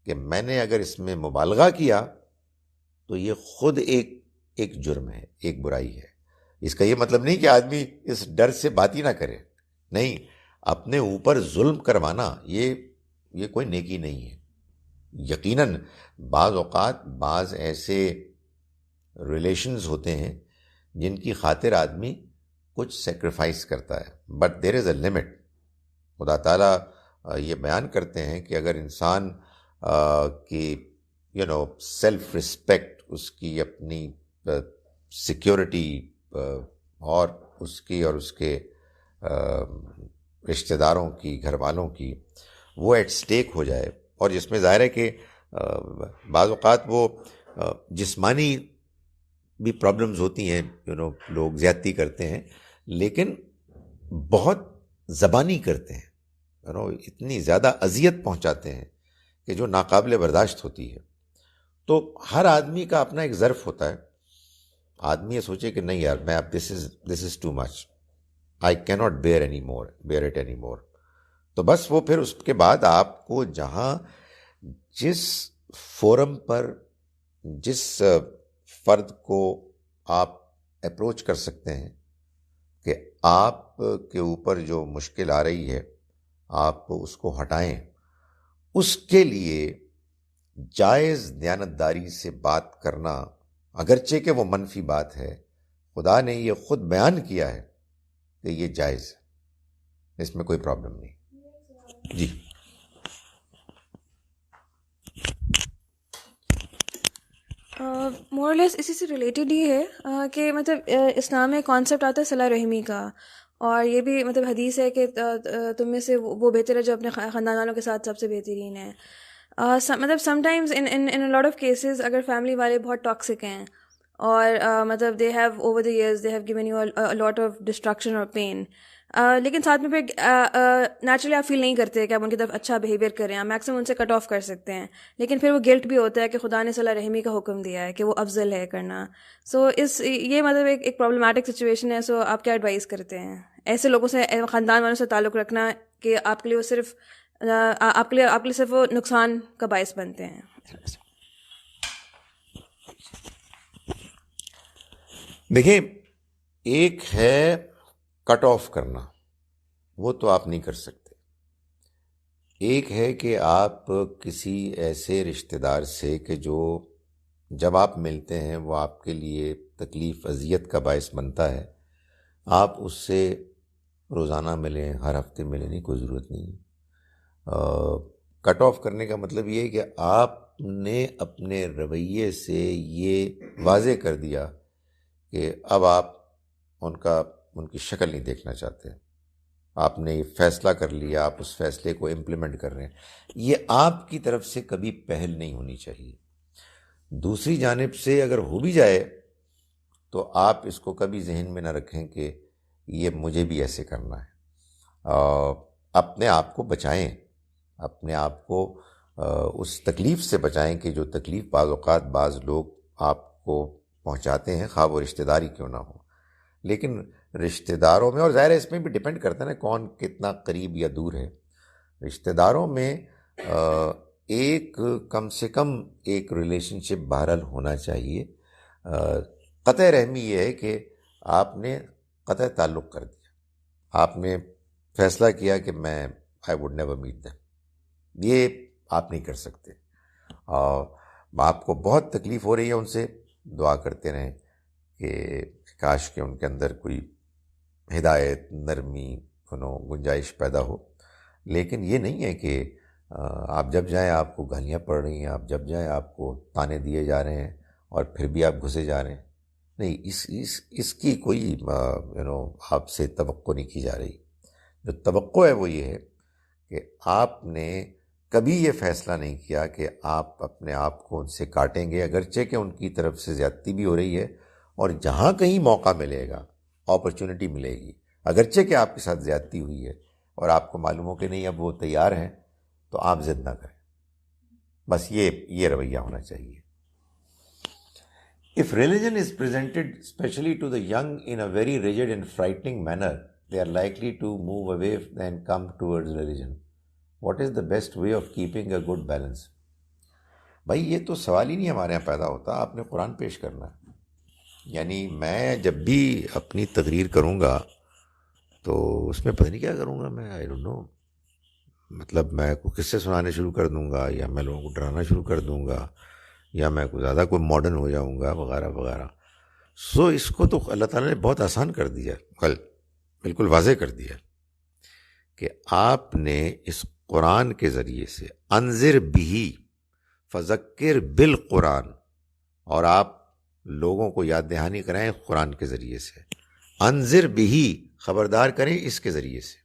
کہ میں نے اگر اس میں مبالغہ کیا تو یہ خود ایک جرم ہے، ایک برائی ہے. اس کا یہ مطلب نہیں کہ آدمی اس ڈر سے بات ہی نہ کرے، نہیں، اپنے اوپر ظلم کروانا یہ کوئی نیکی نہیں ہے. یقیناً بعض اوقات بعض ایسے ریلیشنز ہوتے ہیں جن کی خاطر آدمی کچھ سیکریفائس کرتا ہے، but there is a limit. خدا تعالیٰ یہ بیان کرتے ہیں کہ اگر انسان کی سیلف رسپیکٹ، اس کی اپنی سیکیورٹی اور اس کی اور اس کے رشتہ داروں کی، گھر والوں کی، وہ ایٹ سٹیک ہو جائے، اور جس میں ظاہر ہے کہ بعض اوقات وہ جسمانی بھی پرابلمز ہوتی ہیں، لوگ زیادتی کرتے ہیں، لیکن بہت زبانی کرتے ہیں، اتنی زیادہ اذیت پہنچاتے ہیں کہ جو ناقابل برداشت ہوتی ہے. تو ہر آدمی کا اپنا ایک ظرف ہوتا ہے. آدمی یہ سوچے کہ نہیں یار، میں اب دس از ٹو مچ، آئی کی not bear it any more, تو بس وہ پھر اس کے بعد آپ کو جہاں جس فورم پر جس فرد کو آپ اپروچ کر سکتے ہیں کہ آپ کے اوپر جو مشکل آ رہی ہے آپ اس کو ہٹائیں، اس کے لیے جائز دیانتداری سے بات کرنا، اگرچہ کہ وہ منفی بات ہے، خدا نے یہ خود بیان کیا ہے کہ یہ جائز ہے، اس میں کوئی پرابلم نہیں. جی مور لیس اسی سے ریلیٹڈ ہی ہے کہ مطلب اسلام میں کانسیپٹ آتا ہے صلہ رحمی کا، اور یہ بھی مطلب حدیث ہے کہ تم میں سے وہ بہتر ہے جو اپنے خاندان والوں کے ساتھ سب سے بہترین ہے. مطلب some times in lot of cases اگر فیملی والے بہت ٹاکسک ہیں اور مطلب they have over the years they have given you lot of destruction اور پین، لیکن ساتھ میں پھر نیچرلی آپ فیل نہیں کرتے کہ آپ ان کی طرف اچھا بیہیویئر کریں، آپ میکسیمم ان سے کٹ آف کر سکتے ہیں، لیکن پھر وہ گلٹ بھی ہوتا ہے کہ خدا نے صلہ رحمی کا حکم دیا ہے کہ وہ افضل ہے کرنا. سو یہ مطلب ایک پرابلمٹک سچویشن ہے. سو آپ کیا ایڈوائز کرتے ہیں ایسے لوگوں سے، خاندان والوں سے تعلق رکھنا کہ آپ کے لیے وہ صرف آپ کے لیے صرف وہ نقصان کا باعث بنتے ہیں؟ دیکھیں، ایک ہے کٹ آف کرنا، وہ تو آپ نہیں کر سکتے. ایک ہے کہ آپ کسی ایسے رشتہ دار سے کہ جو جب آپ ملتے ہیں وہ آپ کے لیے تکلیف اذیت کا باعث بنتا ہے، آپ اس سے روزانہ ملیں، ہر ہفتے ملیں، نہیں، کوئی ضرورت نہیں. کٹ آف کرنے کا مطلب یہ ہے کہ آپ نے اپنے رویے سے یہ واضح کر دیا کہ اب آپ ان کی شکل نہیں دیکھنا چاہتے. آپ نے یہ فیصلہ کر لیا، آپ اس فیصلے کو امپلیمنٹ کر رہے ہیں. یہ آپ کی طرف سے کبھی پہل نہیں ہونی چاہیے. دوسری جانب سے اگر ہو بھی جائے تو آپ اس کو کبھی ذہن میں نہ رکھیں کہ یہ مجھے بھی ایسے کرنا ہے. اپنے آپ کو بچائیں، اپنے آپ کو اس تکلیف سے بچائیں کہ جو تکلیف بعض اوقات بعض لوگ آپ کو پہنچاتے ہیں، خواہ وہ رشتہ داری کیوں نہ ہو. لیکن رشتہ داروں میں، اور ظاہر ہے اس میں بھی ڈپینڈ کرتا ہے نا کون کتنا قریب یا دور ہے. رشتہ داروں میں ایک کم سے کم ایک ریلیشن شپ بہرحال ہونا چاہیے. قطع رحمی یہ ہے کہ آپ نے قطع تعلق کر دیا, آپ نے فیصلہ کیا کہ میں I would never met them. یہ آپ نہیں کر سکتے. آپ کو بہت تکلیف ہو رہی ہے ان سے, دعا کرتے رہیں کہ کاش کہ ان کے اندر کوئی ہدایت, نرمی, گنجائش پیدا ہو. لیکن یہ نہیں ہے کہ آپ جب جائیں آپ کو گالیاں پڑ رہی ہیں, آپ جب جائیں آپ کو تانے دیے جا رہے ہیں اور پھر بھی آپ گھسے جا رہے ہیں. نہیں, اس کی کوئی آپ سے توقع نہیں کی جا رہی. جو توقع ہے وہ یہ ہے کہ آپ نے کبھی یہ فیصلہ نہیں کیا کہ آپ اپنے آپ کو ان سے کاٹیں گے, اگرچہ کہ ان کی طرف سے زیادتی بھی ہو رہی ہے, اور جہاں کہیں موقع ملے گا, اپرچونٹی ملے گی, اگرچہ کہ آپ کے ساتھ زیادتی ہوئی ہے اور آپ کو معلوم ہو کہ نہیں اب وہ تیار ہیں, تو آپ ضد نہ کریں. بس یہ رویہ ہونا چاہیے. If religion is presented especially to the young in a very rigid and frightening manner, they are likely to move away and come towards religion. What is the best way of keeping a good balance? بھائی یہ تو سوال ہی نہیں ہمارے یہاں پیدا ہوتا, آپ نے قرآن پیش کرنا ہے. یعنی میں جب بھی اپنی تقریر کروں گا تو اس میں پتہ نہیں کیا کروں گا میں, آئی ڈونٹ نو, مطلب میں کوئی قصے سنانے شروع کر دوں گا, یا میں لوگوں کو ڈرانا شروع کر دوں گا, یا میں کوئی زیادہ کوئی ماڈرن ہو جاؤں گا وغیرہ وغیرہ. سو اس کو تو اللہ تعالیٰ نے بہت آسان کر دیا, بالکل واضح کر دیا کہ آپ نے اس قرآن کے ذریعے سے انذر بہ فذکر بالقرآن, اور آپ لوگوں کو یاد دہانی کرائیں قرآن کے ذریعے سے. انذر بہ, خبردار کریں اس کے ذریعے سے.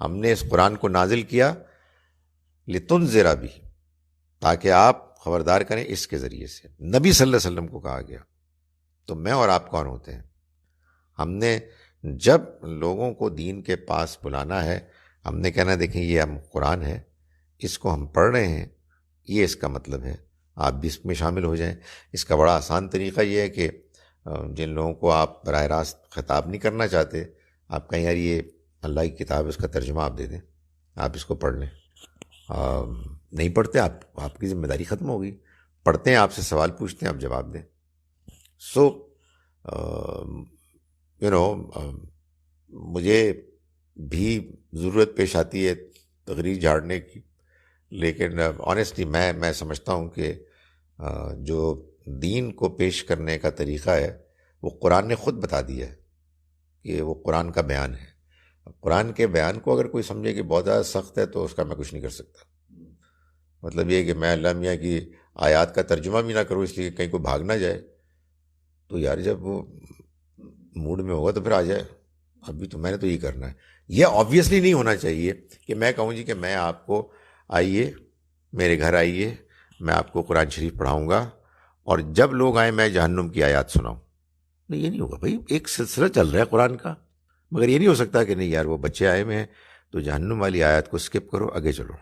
ہم نے اس قرآن کو نازل کیا لتنذر بہ, تاکہ آپ خبردار کریں اس کے ذریعے سے. نبی صلی اللہ علیہ وسلم کو کہا گیا. تو میں اور آپ کون ہوتے ہیں؟ ہم نے جب لوگوں کو دین کے پاس بلانا ہے, ہم نے کہنا دیکھیں یہ ہم قرآن ہے, اس کو ہم پڑھ رہے ہیں, یہ اس کا مطلب ہے, آپ بھی اس میں شامل ہو جائیں. اس کا بڑا آسان طریقہ یہ ہے کہ جن لوگوں کو آپ براہ راست خطاب نہیں کرنا چاہتے, آپ کہیں یار یہ اللہ کی کتاب ہے, اس کا ترجمہ آپ دے دیں, آپ اس کو پڑھ لیں. نہیں پڑھتے آپ کی ذمہ داری ختم ہوگی. پڑھتے ہیں, آپ سے سوال پوچھتے ہیں, آپ جواب دیں. سو مجھے بھی ضرورت پیش آتی ہے تقریر جھاڑنے کی, لیکن آنیسٹلی میں سمجھتا ہوں کہ جو دین کو پیش کرنے کا طریقہ ہے وہ قرآن نے خود بتا دیا ہے کہ وہ قرآن کا بیان ہے. قرآن کے بیان کو اگر کوئی سمجھے کہ بہت زیادہ سخت ہے تو اس کا میں کچھ نہیں کر سکتا. مطلب یہ کہ میں اللہ میاں کی آیات کا ترجمہ بھی نہ کروں اس لیے کہ کہیں کوئی بھاگ نہ جائے, تو یار جب وہ موڈ میں ہوگا تو پھر آ جائے, ابھی تو میں نے تو یہ کرنا ہے. یہ آبویسلی نہیں ہونا چاہیے کہ میں کہوں جی کہ میں آپ کو آئیے میرے گھر آئیے, میں آپ کو قرآن شریف پڑھاؤں گا اور جب لوگ آئیں میں جہنم کی آیات سناؤں. نہیں, یہ نہیں ہوگا بھائی. ایک سلسلہ چل رہا ہے قرآن کا, مگر یہ نہیں ہو سکتا کہ نہیں یار وہ بچے آئے ہوئے ہیں تو جہنم والی آیات کو اسکپ کرو, آگے چلو.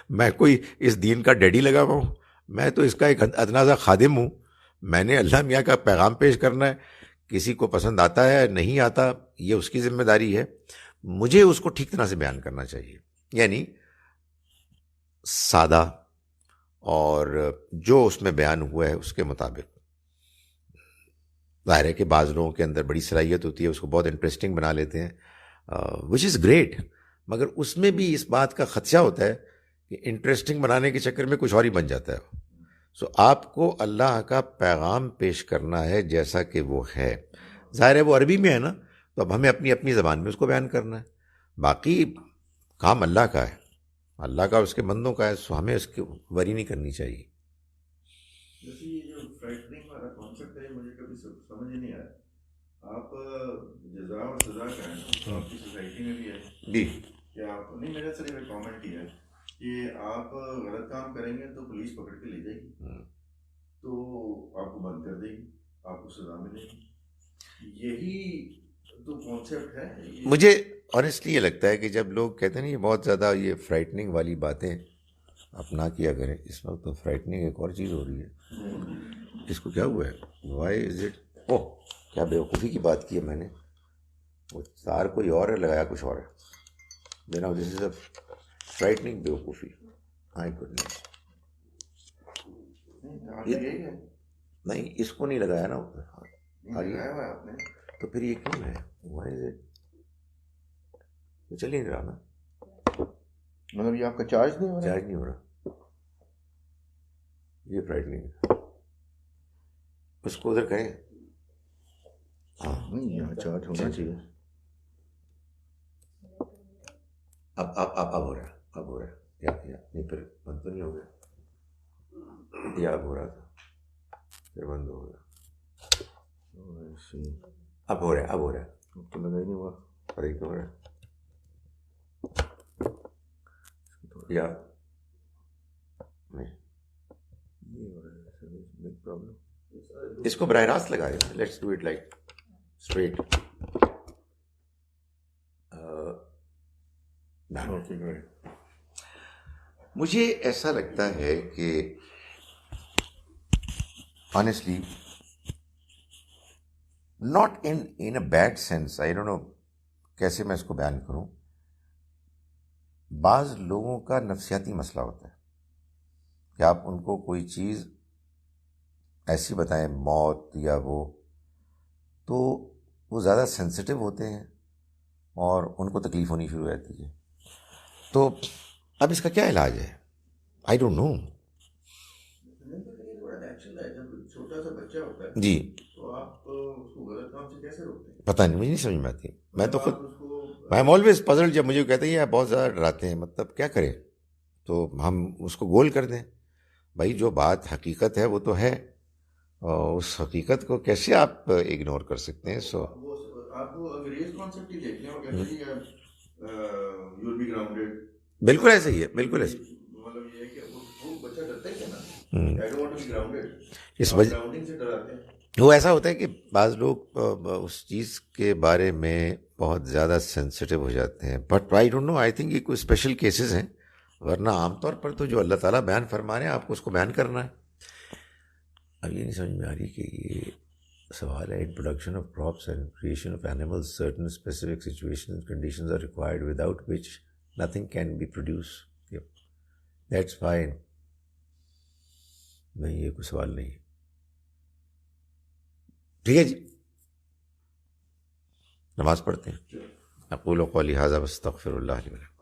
میں کوئی اس دین کا ڈیڈی لگا ہوا ہوں, میں تو اس کا ایک ادنا سا خادم ہوں. میں نے اللہ میاں کا پیغام پیش کرنا ہے, کسی کو پسند آتا ہے نہیں آتا یہ اس کی ذمہ داری ہے, مجھے اس کو ٹھیک طرح سے بیان کرنا چاہیے. یعنی سادہ اور جو اس میں بیان ہوا ہے اس کے مطابق. ظاہر ہے کہ بعض لوگوں کے اندر بڑی صلاحیت ہوتی ہے, اس کو بہت انٹرسٹنگ بنا لیتے ہیں, وچ از گریٹ, مگر اس میں بھی اس بات کا خدشہ ہوتا ہے کہ انٹرسٹنگ بنانے کے چکر میں کچھ اور ہی بن جاتا ہے. سو آپ کو اللہ کا پیغام پیش کرنا ہے جیسا کہ وہ ہے. ظاہر ہے وہ عربی میں ہے نا, تو اب ہمیں اپنی اپنی زبان میں اس کو بیان کرنا ہے. باقی کام اللہ کا ہے, اللہ کا اس کے بندوں کا ہے, سو ہمیں اس کی وری نہیں کرنی چاہیے. جیسے یہ جو فرائٹننگ والا کانسیپٹ ہے مجھے کبھی سمجھ ہی نہیں آیا. آپ جزا اور سزا کا ہے تو آپ کی سوسائٹی میں بھی ہے جی, کہ آپ نہیں, میرا صرف ایک کامنٹ ہی ہے کہ آپ غلط کام کریں گے تو پولیس پکڑ کے لے جائے گی, تو آپ کو بند کر دے گی, آپ کو سزا ملے گی. یہی تو کانسیپٹ ہے. مجھے آنیسٹلی یہ لگتا ہے کہ جب لوگ کہتے ہیں نا یہ بہت زیادہ یہ فرائٹننگ والی باتیں اپنا کیا کریں, اس وقت تو فرائٹننگ ایک اور چیز ہو رہی ہے. اس کو کیا ہوا ہے, وائی از اٹ, اوہ کیا بیوقوفی کی بات کی ہے میں نے, وہ تار کوئی اور ہے لگایا کچھ اور ہے. دس از اے فرائٹنگ بیوقوفی. مائی گڈنس. نہیں اس کو نہیں لگایا نا آپ نے, تو پھر یہ کیوں ہے؟ Why is it? چل نہیں رہا نا, مطلب یہ آپ کا چارج نہیں ہو رہا؟ چارج نہیں ہو رہا. یہ فرائٹنگ, اس کو ادھر کریں. ہاں نہیں یہاں چارج ہونا چاہیے. اب ہو رہا ہے, اب ہو رہا ہے. یا نہیں پھر بند تو نہیں ہو گیا, یا اب ہو رہا تھا پھر بند ہو گیا. اب ہو رہا ہے, اب ہو رہا ہے. اب تو لگا ہی نہیں ہوا. پتہ ہی کیوں ہو رہا ہے. یا نہیں یہ ہو رہا ہے بگ پرابلم. اس کو براہ راست لگائے. Let's do it like straight. مجھے ایسا لگتا ہے کہ honestly not in a bad sense, I don't know کیسے میں اس کو بیان کروں, بعض لوگوں کا نفسیاتی مسئلہ ہوتا ہے کہ آپ ان کو کوئی چیز ایسی بتائیں, موت یا وہ, تو وہ زیادہ سینسٹیو ہوتے ہیں اور ان کو تکلیف ہونی شروع ہو جاتی ہے. تو اب اس کا کیا علاج ہے؟ I don't know. چھوٹا سا بچہ ہوتا ہے جی, تو آپ اس کو غلط کام سے کیسے روکتے ہیں؟ پتہ نہیں, مجھے نہیں سمجھ میں آتی. میں تو خود آئی ایم آلویز پزلڈ جب مجھے کہتے ہیں یہ بہت زیادہ ڈراتے ہیں, مطلب کیا کریں؟ تو ہم اس کو گول کر دیں. بھائی جو بات حقیقت ہے وہ تو ہے, اور اس حقیقت کو کیسے آپ اگنور کر سکتے ہیں؟ سو آپ وہ انگریز کانسیپٹ ہی دیکھیں اور کہتے ہیں یو ول بی گراؤنڈڈ. بالکل ایسے ہی ہے, بالکل ایسے. مطلب یہ ہے کہ وہ بچہ ڈرتا ہی ہے نا, I don't want to be grounded. اس وجہ گراؤنڈنگ سے ڈراتے ہیں. وہ ایسا ہوتا ہے کہ بعض لوگ اس چیز کے بارے میں بہت زیادہ سینسٹیو ہو جاتے ہیں. But I don't know, I think یہ کوئی اسپیشل کیسز ہیں, ورنہ عام طور پر تو جو اللہ تعالیٰ بیان فرما رہے ہیں آپ کو اس کو بیان کرنا ہے. اب یہ نہیں سمجھ میں آ رہی کہ یہ سوال ہے, in production of crops and creation of animals certain specific situations conditions are required without which nothing can be produce. That's fine. نہیں یہ کوئی سوال نہیں ہے. ٹھیک ہے جی, نماز پڑھتے ہیں. اقول قولی ھذا واستغفر اللہ لی ولکم.